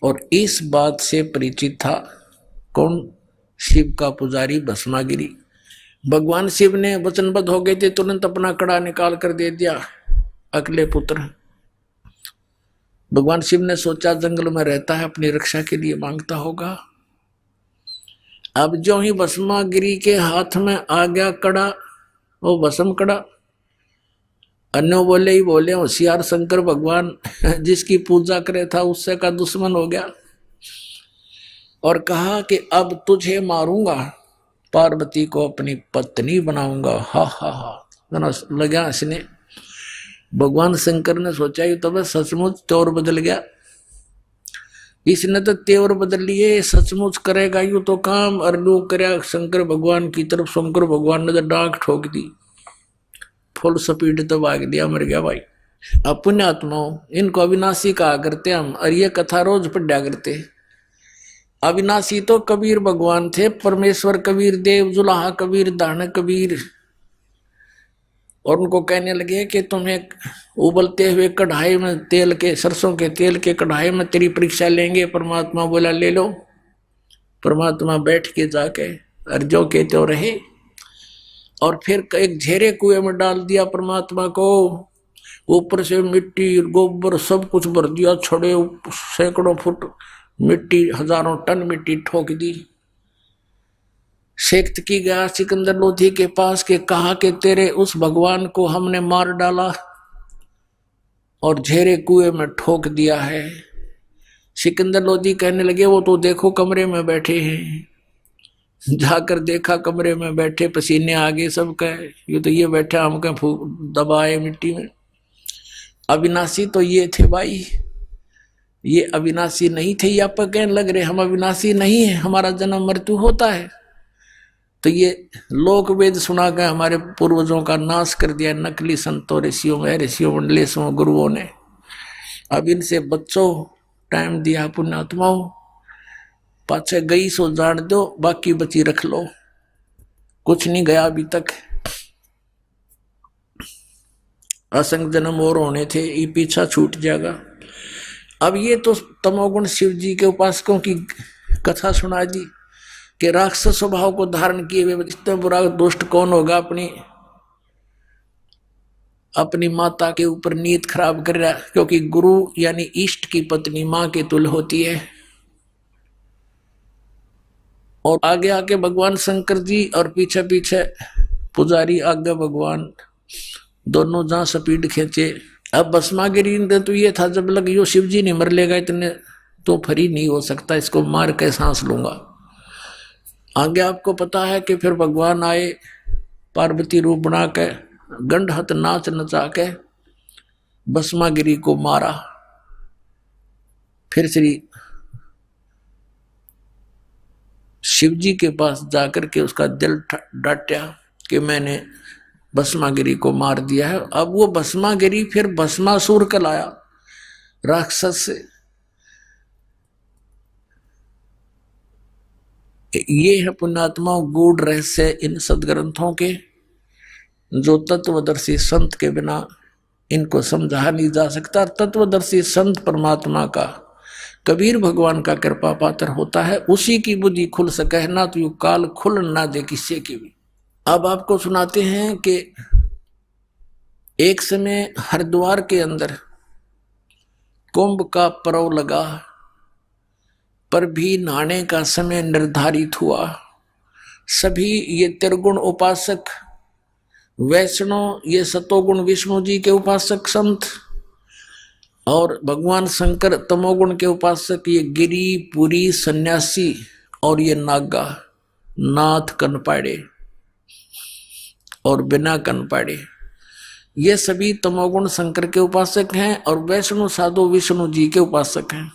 और इस बात से परिचित था कौन? शिव का पुजारी भस्मागिरी। भगवान शिव ने वचनबद्ध हो गए थे, तुरंत अपना कड़ा निकाल कर दे दिया अगले पुत्र। भगवान शिव ने सोचा जंगल में रहता है, अपनी रक्षा के लिए मांगता होगा। अब जो ही भस्मागिरी के हाथ में आ गया कड़ा, वो भस्म कड़ा, अन्य बोले ही बोले, होशियार शंकर भगवान जिसकी पूजा करे था उससे का दुश्मन हो गया। और कहा कि अब तुझे मारूंगा, पार्वती को अपनी पत्नी बनाऊंगा। हा हा हा लगा इसने। भगवान शंकर ने सोचा ये तो बस सचमुच तेवर बदल गया, इसने तो तेवर बदल लिए, सचमुच करेगा यूं तो काम। और लो करया शंकर भगवान की तरफ। शंकर भगवान ने तो डांक ठोक दी, फुल स्पीड तो भाग दिया, मर गया भाई। अब पुण्यात्माओं, इनको अविनाशी कहा करते हम, और ये कथा रोज पढ़ा करते। अविनाशी तो कबीर भगवान थे, परमेश्वर कबीर देव, जुलाहा कबीर, दान कबीर। और उनको कहने लगे कि तुम्हें उबलते हुए कढ़ाई में तेल के, सरसों के तेल के कढ़ाई में तेरी परीक्षा लेंगे। परमात्मा बोला ले लो। परमात्मा बैठ के जाके और जो कहते हो रहे, और फिर एक झेरे कुएं में डाल दिया परमात्मा को। ऊपर से मिट्टी गोबर सब कुछ भर दिया, छड़े सैकड़ों फुट मिट्टी, हजारों टन मिट्टी ठोक दी। शेख्त की गया सिकंदर लोधी के पास के, कहा कि तेरे उस भगवान को हमने मार डाला और झेरे कुएं में ठोक दिया है। सिकंदर लोधी कहने लगे वो तो देखो कमरे में बैठे हैं। जाकर देखा कमरे में बैठे, पसीने आ गए सबका, ये तो ये बैठा हमको दबाए मिट्टी में। अविनाशी तो ये थे भाई, ये अविनाशी नहीं थे। ये आप कहने लग रहे हम अविनाशी नहीं है, हमारा जन्म मृत्यु होता है। तो ये लोक वेद सुना कर हमारे पूर्वजों का नाश कर दिया नकली संतों, ऋषियों में, ऋषियों मंडलेशों, गुरुओं ने। अब इनसे बच्चों टाइम दिया पुण्यात्माओं, पाछे गई सो जान दो, बाकी बची रख लो। कुछ नहीं गया अभी तक, असंग जन्म और होने थे, ये पीछा छूट जाएगा। अब ये तो तमोगुण शिव जी के उपासकों की कथा सुना दी कि राक्षस स्वभाव को धारण किए हुए इतना बुरा दुष्ट कौन होगा, अपनी माता के ऊपर नीयत खराब कर रहा, क्योंकि गुरु यानी इष्ट की पत्नी मां के तुल्य होती है। और आगे आके भगवान शंकर जी और पीछे पीछे पुजारी, आगे भगवान, दोनों जहां स्पीड खींचे। अब भस्मागिरी ने तो ये था जब लग यो शिव जी नहीं मर लेगा इतने तो फरी नहीं हो सकता, इसको मार के सांस लूंगा। आगे आपको पता है कि फिर भगवान आए पार्वती रूप बना के, गंडहत नाच नचा के भस्मागिरी को मारा। फिर श्री शिव जी के पास जाकर के उसका दिल डांटा कि मैंने भस्मागिरी को मार दिया है। अब वो भस्मागिरी फिर भस्मासुर कहलाया, राक्षस से। ये है पुण्यात्मा गूढ़ रहस्य इन सदग्रंथों के, जो तत्वदर्शी संत के बिना इनको समझा नहीं जा सकता। तत्वदर्शी संत परमात्मा का, कबीर भगवान का कृपा पात्र होता है, उसी की बुद्धि खुल सके, ना तो यू काल खुल ना दे किसी की भी। अब आपको सुनाते हैं कि एक समय हरिद्वार के अंदर कुंभ का पर्व लगा, पर भी नहाने का समय निर्धारित हुआ। सभी ये त्रिगुण उपासक वैष्णव ये सतोगुण विष्णु जी के उपासक संत, और भगवान शंकर तमोगुण के उपासक ये गिरी पुरी सन्यासी, और ये नागा नाथ कनपाड़े और बिना कनपाड़े, ये सभी तमोगुण शंकर के उपासक हैं और वैष्णव साधु विष्णु जी के उपासक हैं।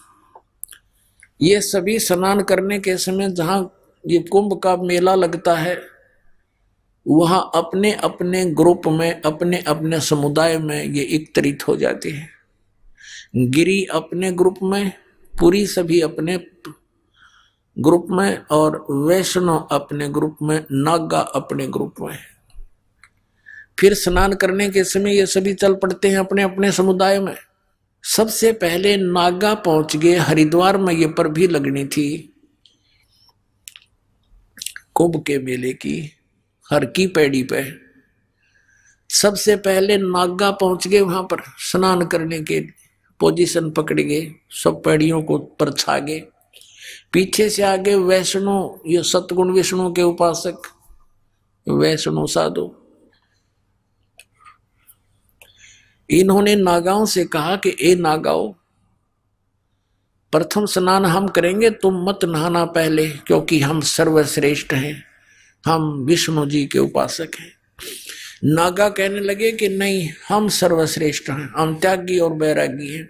ये सभी स्नान करने के समय जहां ये कुंभ का मेला लगता है वहां अपने अपने ग्रुप में, अपने अपने समुदाय में ये एकत्रित हो जाते हैं। गिरी अपने ग्रुप में, पुरी सभी अपने ग्रुप में, और वैष्णव अपने ग्रुप में, नागा अपने ग्रुप में। फिर स्नान करने के समय ये सभी चल पड़ते हैं अपने अपने समुदाय में। सबसे पहले नागा पहुंच गए हरिद्वार में, ये पर भी लगनी थी कुंभ के मेले की, हर की पैड़ी पे। सबसे पहले नागा पहुंच गए वहां पर स्नान करने के, पोजीशन पकड़ गए, सब पैड़ियों को पर छा गए। पीछे से आगे वैष्णव, ये सतगुण विष्णु के उपासक वैष्णव साधु, इन्होंने नागाओं से कहा कि ए नागाओं, प्रथम स्नान हम करेंगे, तुम मत नहाना पहले, क्योंकि हम सर्वश्रेष्ठ हैं, हम विष्णु जी के उपासक हैं। नागा कहने लगे कि नहीं, हम सर्वश्रेष्ठ हैं, हम त्यागी और बैरागी हैं,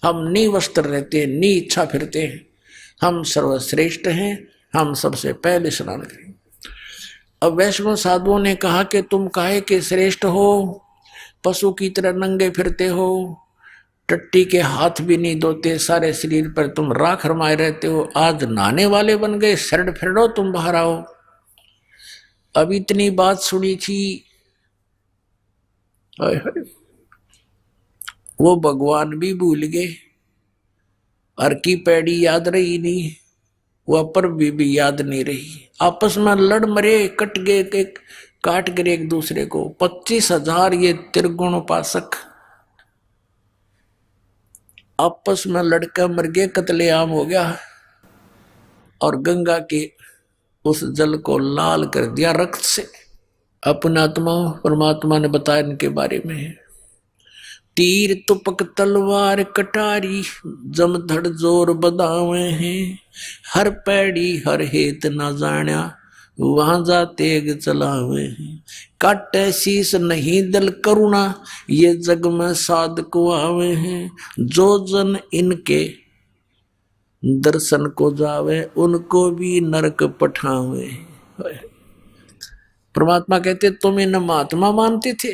हम नी वस्त्र रहते हैं, नी इच्छा फिरते हैं, हम सर्वश्रेष्ठ हैं, हम सबसे पहले स्नान करेंगे। अब वैष्णव साधुओं ने कहा कि तुम काहे के श्रेष्ठ हो, पशु की तरह नंगे फिरते हो, टट्टी के हाथ भी नहीं धोते, सारे शरीर पर तुम राख रमाए रहते हो, आज नहाने वाले बन गए, शरण फिरो, तुम बाहर आओ। अब इतनी बात सुनी थी, वो भगवान भी भूल गए, हर की पैड़ी याद रही नहीं, वह पर भी याद नहीं रही। आपस में लड़ मरे, कट गए, काट कर एक दूसरे को। 25,000 ये त्रिगुण उपासक आपस में लड़का मर गए, कत्लेआम हो गया, और गंगा के उस जल को लाल कर दिया रक्त से। अपना आत्मा परमात्मा ने बताया इनके बारे में, तीर तुपक तलवार कटारी, जमधड़ जोर बदावे हैं, हर पैड़ी हर हेत न जाण्या, वहां जा तेग चलावे हैं, काटे शीस नहीं दल करुणा, ये जग में साध को आवे हैं, जो जन इनके दर्शन को जावे, उनको भी नरक पठावे। परमात्मा कहते तुम इन महात्मा मानते थे,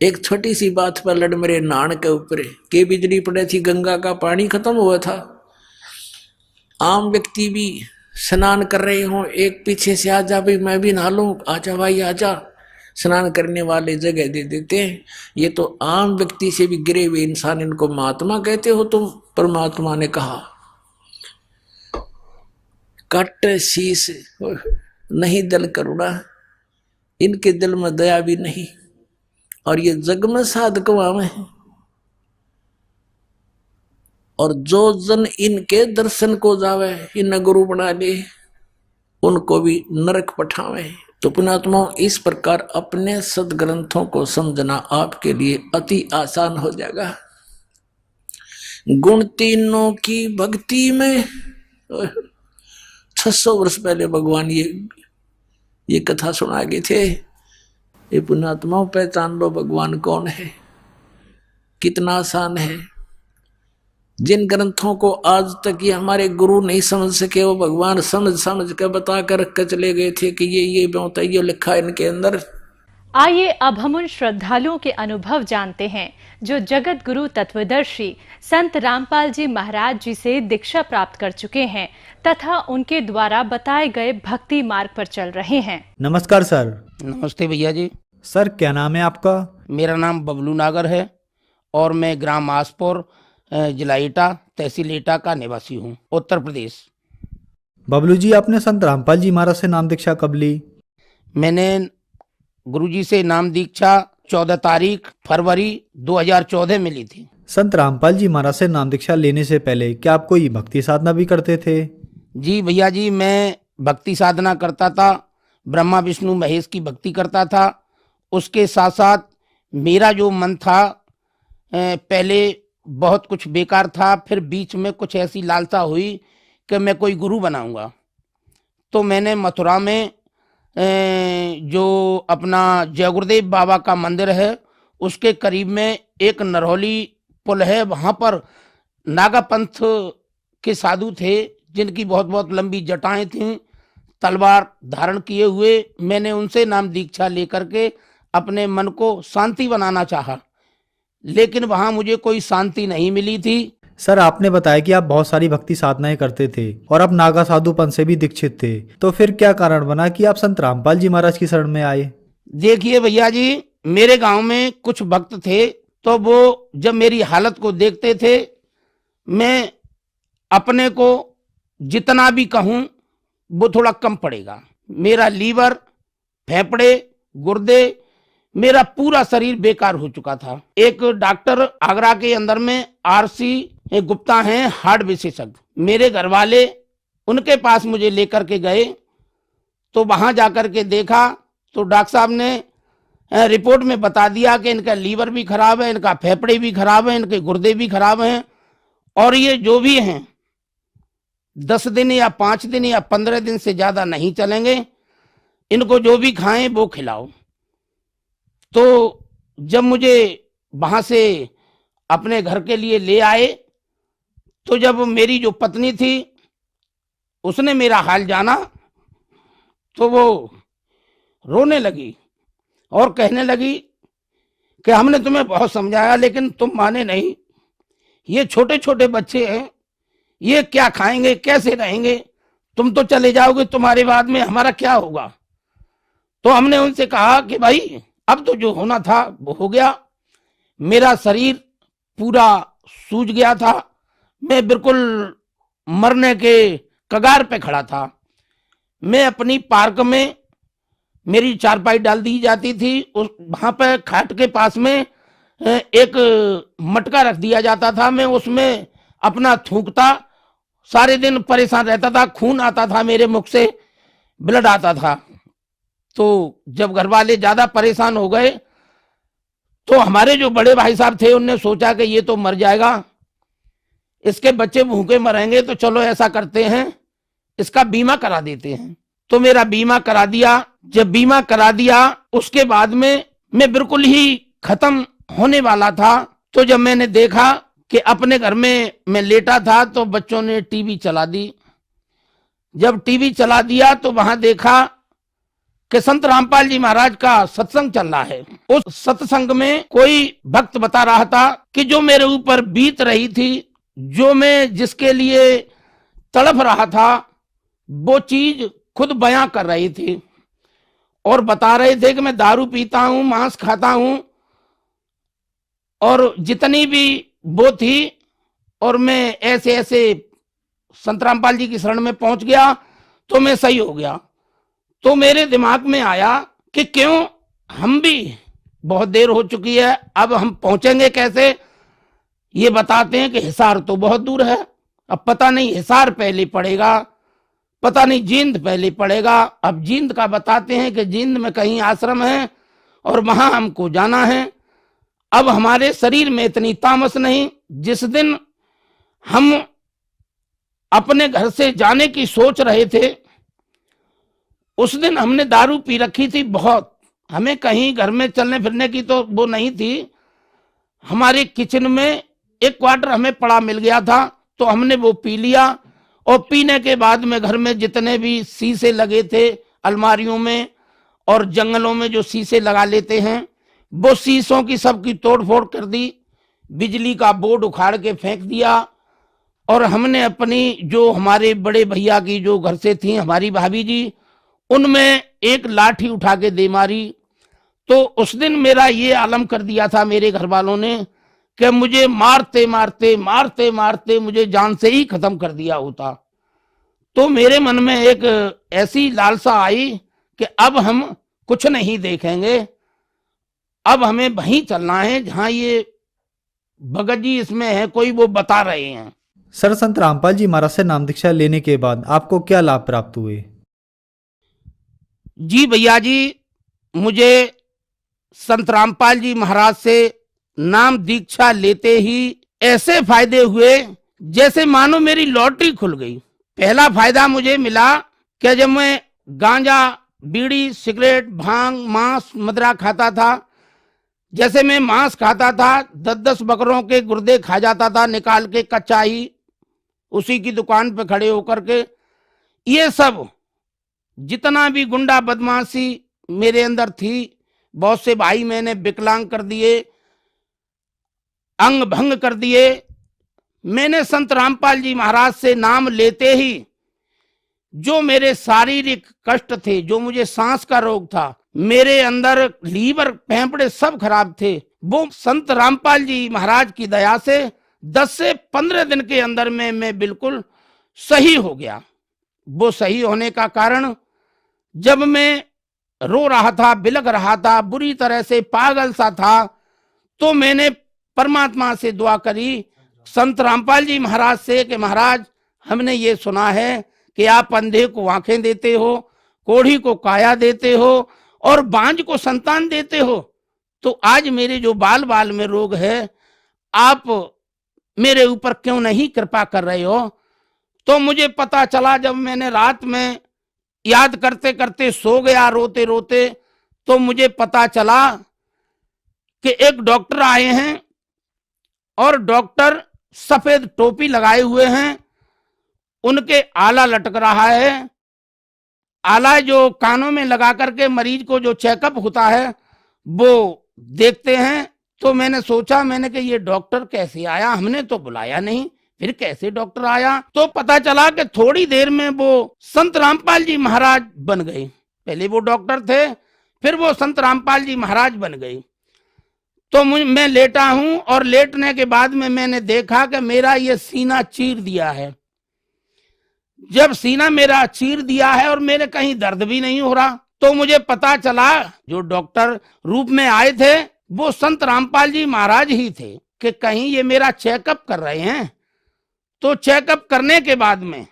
एक छोटी सी बात पर लड़ मरे नान के ऊपर के बिजली पड़े थी, गंगा का पानी खत्म हुआ था। आम व्यक्ति भी स्नान कर रहे हो, एक पीछे से आजा भाई मैं भी नहा लूं, आजा भाई आजा, स्नान करने वाले जगह दे देते हैं। ये तो आम व्यक्ति से भी गिरे हुए इंसान, इनको महात्मा कहते हो तुम। परमात्मा ने कहा कट शीस नहीं दल करुणा, इनके दिल में दया भी नहीं, और ये जग में साध कवावे हैं, और जो जन इनके दर्शन को जावे, इन गुरु बना ले, उनको भी नरक पठावे। तो पुण्यात्माओं, इस प्रकार अपने सदग्रंथों को समझना आपके लिए अति आसान हो जाएगा। गुण तीनों की भक्ति में 600 वर्ष पहले भगवान ये कथा सुना गए थे। ये पुण्यात्माओं, पहचान लो भगवान कौन है, कितना आसान है। जिन ग्रंथों को आज तक ये हमारे गुरु नहीं समझ सके, वो भगवान समझ समझ कर बता कर रख कर चले गए थे कि ये बताइए लिखा इनके अंदर। आइए अब हम उन श्रद्धालुओं के अनुभव जानते हैं जो जगत गुरु तत्वदर्शी संत रामपाल जी महाराज जी से दीक्षा प्राप्त कर चुके हैं तथा उनके द्वारा बताए गए भक्ति मार्ग पर चल रहे हैं। नमस्कार सर। नमस्ते भैया जी। सर क्या नाम है आपका? मेरा नाम बबलू नागर है और मैं ग्राम आसपुर जिला एटा तहसील एटा का निवासी हूँ, उत्तर प्रदेश। बबलू जी, आपने संत रामपाल जी महाराज से नाम दीक्षा कब ली? मैंने गुरुजी से नाम दीक्षा 14 तारीख फरवरी 2014 में ली थी। संत रामपाल जी महाराज से नाम दीक्षा लेने से पहले क्या आप कोई भक्ति साधना भी करते थे? जी भैया जी, मैं भक्ति साधना करता था, ब्रह्मा विष्णु महेश की भक्ति करता था उसके साथ साथ मेरा जो मन था पहले बहुत कुछ बेकार था, फिर बीच में कुछ ऐसी लालसा हुई कि मैं कोई गुरु बनाऊंगा। तो मैंने मथुरा में जो अपना जय गुरुदेव बाबा का मंदिर है उसके करीब में एक नरहौली पुल है, वहाँ पर नागा पंथ के साधु थे जिनकी बहुत बहुत लंबी जटाएं थीं, तलवार धारण किए हुए। मैंने उनसे नाम दीक्षा लेकर के अपने मन को शांति बनाना चाहा, लेकिन वहां मुझे कोई शांति नहीं मिली थी। सर, आपने बताया कि आप बहुत सारी भक्ति साधनाएं करते थे और आप नागा साधुपंथ से भी दीक्षित थे, तो फिर क्या कारण बना कि आप संत रामपाल जी महाराज की शरण में आए? देखिए भैया जी, मेरे गांव में कुछ भक्त थे, तो वो जब मेरी हालत को देखते थे, मैं अपने को जितना भी कहूं वो थोड़ा कम पड़ेगा। मेरा लीवर, फेफड़े, गुर्दे, मेरा पूरा शरीर बेकार हो चुका था। एक डॉक्टर आगरा के अंदर में आरसी गुप्ता हैं, हार्ट विशेषज्ञ, मेरे घर वाले उनके पास मुझे लेकर के गए। तो वहां जाकर के देखा तो डॉक्टर साहब ने रिपोर्ट में बता दिया कि इनका लीवर भी खराब है, इनका फेफड़े भी खराब है, इनके गुर्दे भी खराब हैं, और ये जो भी हैं 10 दिन या 5 दिन या 15 दिन से ज्यादा नहीं चलेंगे, इनको जो भी खाएं वो खिलाओ। तो जब मुझे वहां से अपने घर के लिए ले आए, तो जब मेरी जो पत्नी थी उसने मेरा हाल जाना तो वो रोने लगी और कहने लगी कि हमने तुम्हें बहुत समझाया लेकिन तुम माने नहीं, ये छोटे छोटे बच्चे हैं, ये क्या खाएंगे, कैसे रहेंगे, तुम तो चले जाओगे, तुम्हारे बाद में हमारा क्या होगा। तो हमने उनसे कहा कि भाई अब तो जो होना था वो हो गया। मेरा शरीर पूरा सूज गया था, मैं बिल्कुल मरने के कगार पे खड़ा था। मैं अपनी पार्क में, मेरी चारपाई डाल दी जाती थी, उस वहां पे खाट के पास में एक मटका रख दिया जाता था, मैं उसमें अपना थूकता, सारे दिन परेशान रहता था, खून आता था मेरे मुख से, ब्लड आता था। तो जब घर वाले ज्यादा परेशान हो गए तो हमारे जो बड़े भाई साहब थे उनने सोचा कि ये तो मर जाएगा, इसके बच्चे भूखे मरेंगे, तो चलो ऐसा करते हैं इसका बीमा करा देते हैं। तो मेरा बीमा करा दिया। जब बीमा करा दिया उसके बाद में मैं बिल्कुल ही खत्म होने वाला था। तो जब मैंने देखा कि अपने घर में मैं लेटा था तो बच्चों ने टीवी चला दी। जब टीवी चला दिया तो वहां देखा कि संत रामपाल जी महाराज का सत्संग चल रहा है। उस सत्संग में कोई भक्त बता रहा था कि जो मेरे ऊपर बीत रही थी, जो मैं जिसके लिए तड़प रहा था, वो चीज खुद बयां कर रही थी और बता रहे थे कि मैं दारू पीता हूं, मांस खाता हूं, और जितनी भी वो थी, और मैं ऐसे ऐसे संत रामपाल जी की शरण में पहुंच गया तो मैं सही हो गया। तो मेरे दिमाग में आया कि क्यों, हम भी बहुत देर हो चुकी है, अब हम पहुंचेंगे कैसे। ये बताते हैं कि हिसार तो बहुत दूर है, अब पता नहीं हिसार पहले पड़ेगा, पता नहीं जींद पहले पड़ेगा। अब जींद का बताते हैं कि जींद में कहीं आश्रम है और वहां हमको जाना है। अब हमारे शरीर में इतनी तामस नहीं। जिस दिन हम अपने घर से जाने की सोच रहे थे उस दिन हमने दारू पी रखी थी बहुत। हमें कहीं घर में चलने फिरने की तो वो नहीं थी। हमारे किचन में एक क्वार्टर हमें पड़ा मिल गया था, तो हमने वो पी लिया। और पीने के बाद में घर में जितने भी शीशे लगे थे अलमारियों में और जंगलों में जो शीशे लगा लेते हैं, वो शीशों की सबकी तोड़फोड़ कर दी, बिजली का बोर्ड उखाड़ के फेंक दिया। और हमने अपनी जो हमारे बड़े भैया की जो घर से थी हमारी भाभी जी, उनमें एक लाठी उठा के दे मारी। तो उस दिन मेरा ये आलम कर दिया था मेरे घर वालों ने कि मुझे मारते मारते मारते मारते मुझे जान से ही खत्म कर दिया होता। तो मेरे मन में एक ऐसी लालसा आई कि अब हम कुछ नहीं देखेंगे, अब हमें वहीं चलना है जहां ये भगत जी इसमें है कोई, वो बता रहे हैं। सर, संत रामपाल जी महाराज से नाम दीक्षा लेने के बाद आपको क्या लाभ प्राप्त हुए? जी भैया जी, मुझे संत रामपाल जी महाराज से नाम दीक्षा लेते ही ऐसे फायदे हुए जैसे मानो मेरी लॉटरी खुल गई। पहला फायदा मुझे मिला कि जब मैं गांजा, बीड़ी, सिगरेट, भांग, मांस, मदिरा खाता था, जैसे मैं मांस खाता था 10-10 बकरों के गुर्दे खा जाता था निकाल के कच्चा ही, उसी की दुकान पे खड़े होकर के। ये सब जितना भी गुंडा बदमाशी मेरे अंदर थी, बहुत से भाई मैंने विकलांग कर दिए, अंग भंग कर दिए। मैंने संत रामपाल जी महाराज से नाम लेते ही जो मेरे शारीरिक कष्ट थे, जो मुझे सांस का रोग था, मेरे अंदर लीवर, फेफड़े सब खराब थे, वो संत रामपाल जी महाराज की दया से 10 से 15 दिन के अंदर में मैं बिल्कुल सही हो गया। वो सही होने का कारण, जब मैं रो रहा था, बिलख रहा था, बुरी तरह से पागल सा था, तो मैंने परमात्मा से दुआ करी, संत रामपाल जी महाराज से, कि महाराज हमने ये सुना है कि आप अंधे को आंखें देते हो, कोढ़ी को काया देते हो और बांझ को संतान देते हो, तो आज मेरे जो बाल बाल में रोग है, आप मेरे ऊपर क्यों नहीं कृपा कर रहे हो। तो मुझे पता चला, जब मैंने रात में याद करते करते सो गया रोते रोते, तो मुझे पता चला कि एक डॉक्टर आए हैं और डॉक्टर सफेद टोपी लगाए हुए हैं, उनके आला लटक रहा है। आला जो कानों में लगा करके मरीज को जो चेकअप होता है वो देखते हैं। तो मैंने सोचा, मैंने कि ये डॉक्टर कैसे आया, हमने तो बुलाया नहीं, फिर कैसे डॉक्टर आया। तो पता चला कि थोड़ी देर में वो संत रामपाल जी महाराज बन गए। पहले वो डॉक्टर थे, फिर वो संत रामपाल जी महाराज बन गए। तो मैं लेटा हूं और लेटने के बाद में मैंने देखा कि मेरा ये सीना चीर दिया है। जब सीना मेरा चीर दिया है और मेरे कहीं दर्द भी नहीं हो रहा, तो मुझे पता चला जो डॉक्टर रूप में आए थे वो संत रामपाल जी महाराज ही थे, कि कहीं ये मेरा चेकअप कर रहे हैं। तो चेकअप करने के बाद में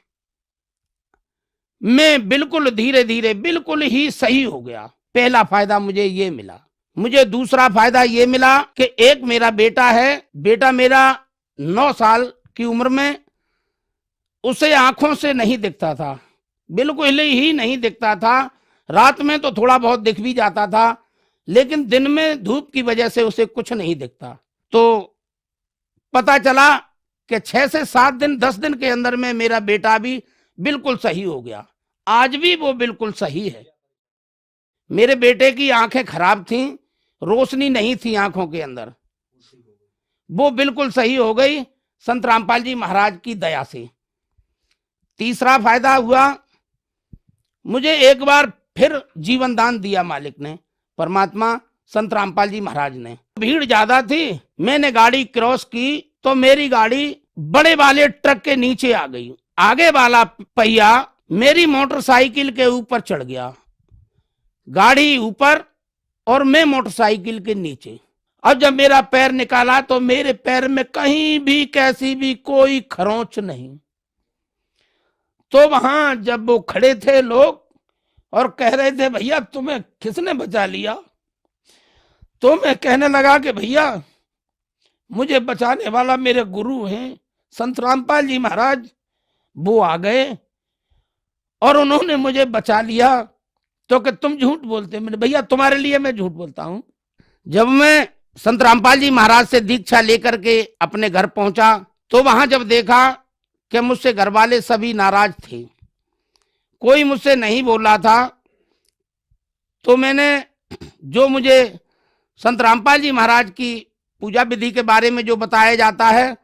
मैं बिल्कुल धीरे धीरे बिल्कुल ही सही हो गया। पहला फायदा मुझे ये मिला। मुझे दूसरा फायदा ये मिला कि एक मेरा बेटा है, बेटा मेरा 9 साल की उम्र में, उसे आंखों से नहीं दिखता था, बिल्कुल ही नहीं दिखता था। रात में तो थोड़ा बहुत दिख भी जाता था, लेकिन दिन में धूप की वजह से उसे कुछ नहीं दिखता। तो पता चला कि 6 से 7 दिन 10 दिन के अंदर में मेरा बेटा भी बिल्कुल सही हो गया। आज भी वो बिल्कुल सही है। मेरे बेटे की आंखें खराब थी, रोशनी नहीं थी आंखों के अंदर, वो बिल्कुल सही हो गई संत रामपाल जी महाराज की दया से। तीसरा फायदा हुआ, मुझे एक बार फिर जीवन दान दिया मालिक ने, परमात्मा संत रामपाल जी महाराज ने। भीड़ ज्यादा थी, मैंने गाड़ी क्रॉस की तो मेरी गाड़ी बड़े वाले ट्रक के नीचे आ गई। आगे वाला पहिया मेरी मोटरसाइकिल के ऊपर चढ़ गया, गाड़ी ऊपर और मैं मोटरसाइकिल के नीचे। अब जब मेरा पैर निकाला तो मेरे पैर में कहीं भी कैसी भी कोई खरोंच नहीं। तो वहां जब वो खड़े थे लोग और कह रहे थे भैया तुम्हें किसने बचा लिया, तो मैं कहने लगा कि भैया मुझे बचाने वाला मेरे गुरु हैं संत रामपाल जी महाराज, वो आ गए और उन्होंने मुझे बचा लिया। तो कि तुम झूठ बोलते। मैंने भैया तुम्हारे लिए मैं झूठ बोलता हूं। जब मैं संत रामपाल जी महाराज से दीक्षा लेकर के अपने घर पहुंचा तो वहां जब देखा कि मुझसे घर वाले सभी नाराज थे, कोई मुझसे नहीं बोल रहा था, तो मैंने जो मुझे संत रामपाल जी महाराज की पूजा विधि के बारे में जो बताया जाता है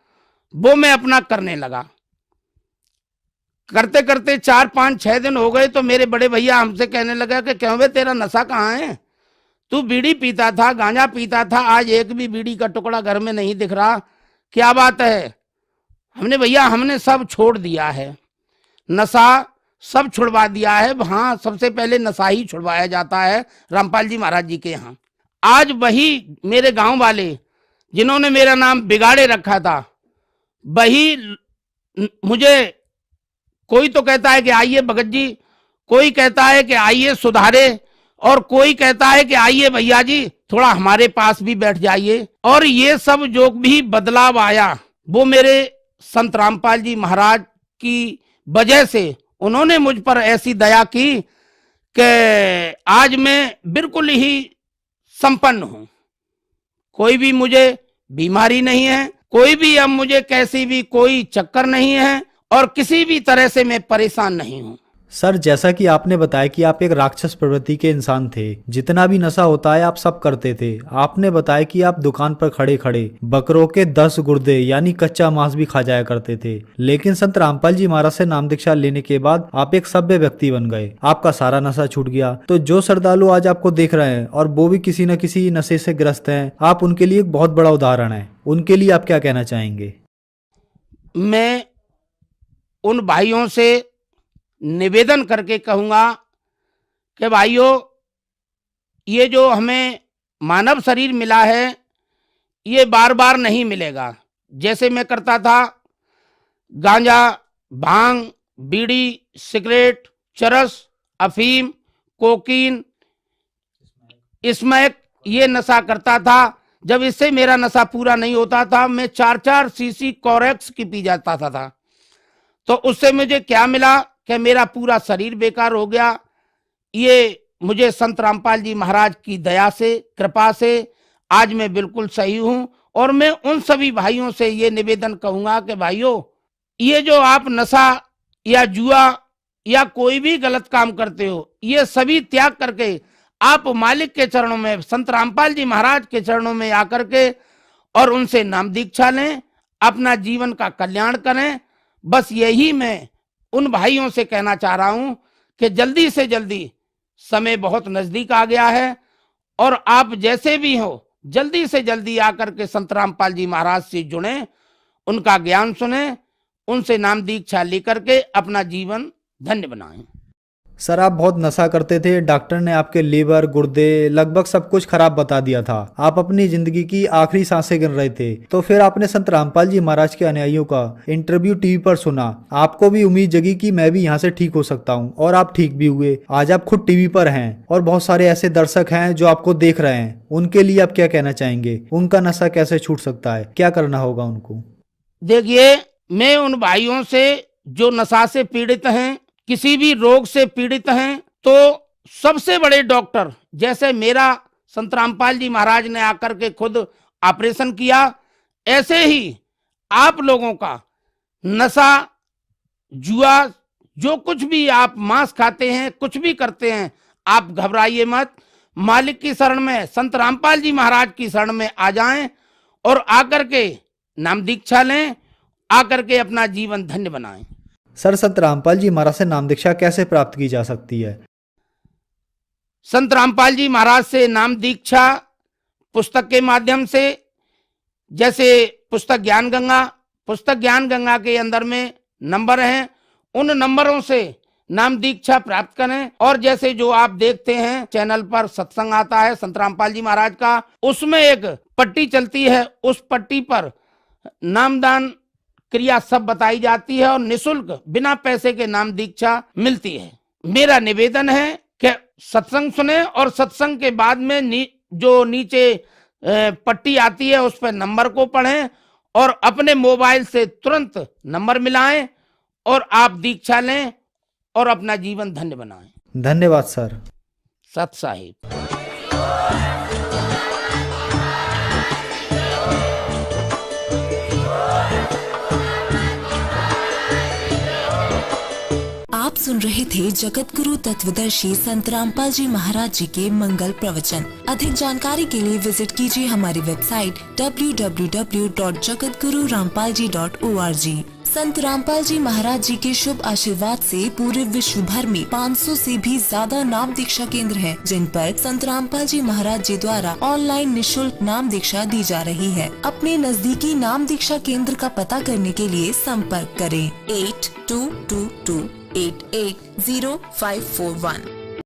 वो मैं अपना करने लगा। करते करते 4, 5, 6 दिन हो गए तो मेरे बड़े भैया हमसे कहने लगा कि क्यों बे तेरा नशा कहाँ है, तू बीड़ी पीता था, गांजा पीता था, आज एक भी बीड़ी का टुकड़ा घर में नहीं दिख रहा, क्या बात है। हमने भैया हमने सब छोड़ दिया है, नशा सब छुड़वा दिया है। हाँ, सबसे पहले नशा ही छुड़वाया जाता है रामपाल जी महाराज जी के यहाँ। आज वही मेरे गांव वाले जिन्होंने मेरा नाम बिगाड़े रखा था, वही मुझे कोई तो कहता है कि आइए भगत जी, कोई कहता है कि आइए सुधारे, और कोई कहता है कि आइए भैया जी थोड़ा हमारे पास भी बैठ जाइए। और ये सब जो भी बदलाव आया वो मेरे संत रामपाल जी महाराज की वजह से, उन्होंने मुझ पर ऐसी दया की कि आज मैं बिल्कुल ही संपन्न हूं। कोई भी मुझे बीमारी नहीं है, कोई भी अब मुझे कैसी भी कोई चक्कर नहीं है और किसी भी तरह से मैं परेशान नहीं हूं। सर, जैसा कि आपने बताया कि आप एक राक्षस प्रवृत्ति के इंसान थे, जितना भी नशा होता है आप सब करते थे। आपने बताया कि आप दुकान पर खड़े खड़े बकरों के 10 गुर्दे यानी कच्चा मांस भी खा जाया करते थे, लेकिन संत रामपाल जी महाराज से नाम दीक्षा लेने के बाद आप एक सभ्य व्यक्ति बन गए, आपका सारा नशा छूट गया। तो जो श्रद्धालु आज आपको देख रहे हैं और वो भी किसी न किसी नशे से ग्रस्त हैं, आप उनके लिए एक बहुत बड़ा उदाहरण है। उनके लिए आप क्या कहना चाहेंगे? मैं उन भाइयों से निवेदन करके कहूंगा कि भाइयों, ये जो हमें मानव शरीर मिला है ये बार बार नहीं मिलेगा। जैसे मैं करता था, गांजा, भांग, बीड़ी, सिगरेट, चरस, अफीम, कोकीन, स्मैक, ये नशा करता था। जब इससे मेरा नशा पूरा नहीं होता था, मैं 4-4 सीसी कोरेक्स की पी जाता था। तो उससे मुझे क्या मिला कि मेरा पूरा शरीर बेकार हो गया। ये मुझे संत रामपाल जी महाराज की दया से, कृपा से आज मैं बिल्कुल सही हूं। और मैं उन सभी भाइयों से ये निवेदन कहूंगा कि भाइयों, ये जो आप नशा या जुआ या कोई भी गलत काम करते हो, ये सभी त्याग करके आप मालिक के चरणों में, संत रामपाल जी महाराज के चरणों में आकर के और उनसे नाम दीक्षा लें, अपना जीवन का कल्याण करें। बस यही मैं उन भाइयों से कहना चाह रहा हूं कि जल्दी से जल्दी, समय बहुत नजदीक आ गया है और आप जैसे भी हो जल्दी से जल्दी आकर के संत रामपाल जी महाराज से जुड़े, उनका ज्ञान सुने, उनसे नाम दीक्षा लेकर के अपना जीवन धन्य बनाएं। सर, आप बहुत नशा करते थे, डॉक्टर ने आपके लीवर, गुर्दे, लगभग सब कुछ खराब बता दिया था। आप अपनी जिंदगी की आखिरी सांसें गिन रहे थे, तो फिर आपने संत रामपाल जी महाराज के अनुयायियों का इंटरव्यू टीवी पर सुना। आपको भी उम्मीद जगी कि मैं भी यहाँ से ठीक हो सकता हूँ, और आप ठीक भी हुए। आज आप खुद टीवी पर हैं और बहुत सारे ऐसे दर्शक हैं जो आपको देख रहे हैं। उनके लिए आप क्या कहना चाहेंगे? उनका नशा कैसे छूट सकता है? क्या करना होगा उनको? देखिए, मैं उन भाइयों से जो नशा से पीड़ित हैं, किसी भी रोग से पीड़ित हैं, तो सबसे बड़े डॉक्टर जैसे मेरा संत रामपाल जी महाराज ने आकर के खुद ऑपरेशन किया, ऐसे ही आप लोगों का नशा, जुआ, जो कुछ भी आप मांस खाते हैं, कुछ भी करते हैं, आप घबराइए मत। मालिक की शरण में, संत रामपाल जी महाराज की शरण में आ जाएं और आकर के नाम दीक्षा लें, आकर के अपना जीवन धन्य बनाएं। सर, संत रामपाल जी महाराज से नाम दीक्षा कैसे प्राप्त की जा सकती है? संत रामपाल जी महाराज से नाम दीक्षा पुस्तक के माध्यम से, जैसे पुस्तक ज्ञान गंगा के अंदर में नंबर हैं, उन नंबरों से नाम दीक्षा प्राप्त करें। और जैसे जो आप देखते हैं चैनल पर सत्संग आता है संत रामपाल जी महाराज का, उसमें एक पट्टी चलती है, उस पट्टी पर नामदान क्रिया सब बताई जाती है और निःशुल्क बिना पैसे के नाम दीक्षा मिलती है। मेरा निवेदन है कि सत्संग सुने और सत्संग के बाद में जो नीचे पट्टी आती है उस पर नंबर को पढ़ें और अपने मोबाइल से तुरंत नंबर मिलाएं और आप दीक्षा लें और अपना जीवन धन्य बनाएं। धन्यवाद सर। सत साहिब। आप सुन रहे थे जगत गुरु तत्वदर्शी संत रामपाल जी महाराज जी के मंगल प्रवचन। अधिक जानकारी के लिए विजिट कीजिए हमारी वेबसाइट www.jagatgururampalji.org। संत रामपाल जी महाराज जी के शुभ आशीर्वाद से पूरे विश्व भर में 500 से भी ज्यादा नाम दीक्षा केंद्र हैं, जिन पर संत रामपाल जी महाराज जी द्वारा ऑनलाइन निःशुल्क नाम दीक्षा दी जा रही है। अपने नजदीकी नाम दीक्षा केंद्र का पता करने के लिए संपर्क करें 8222880541।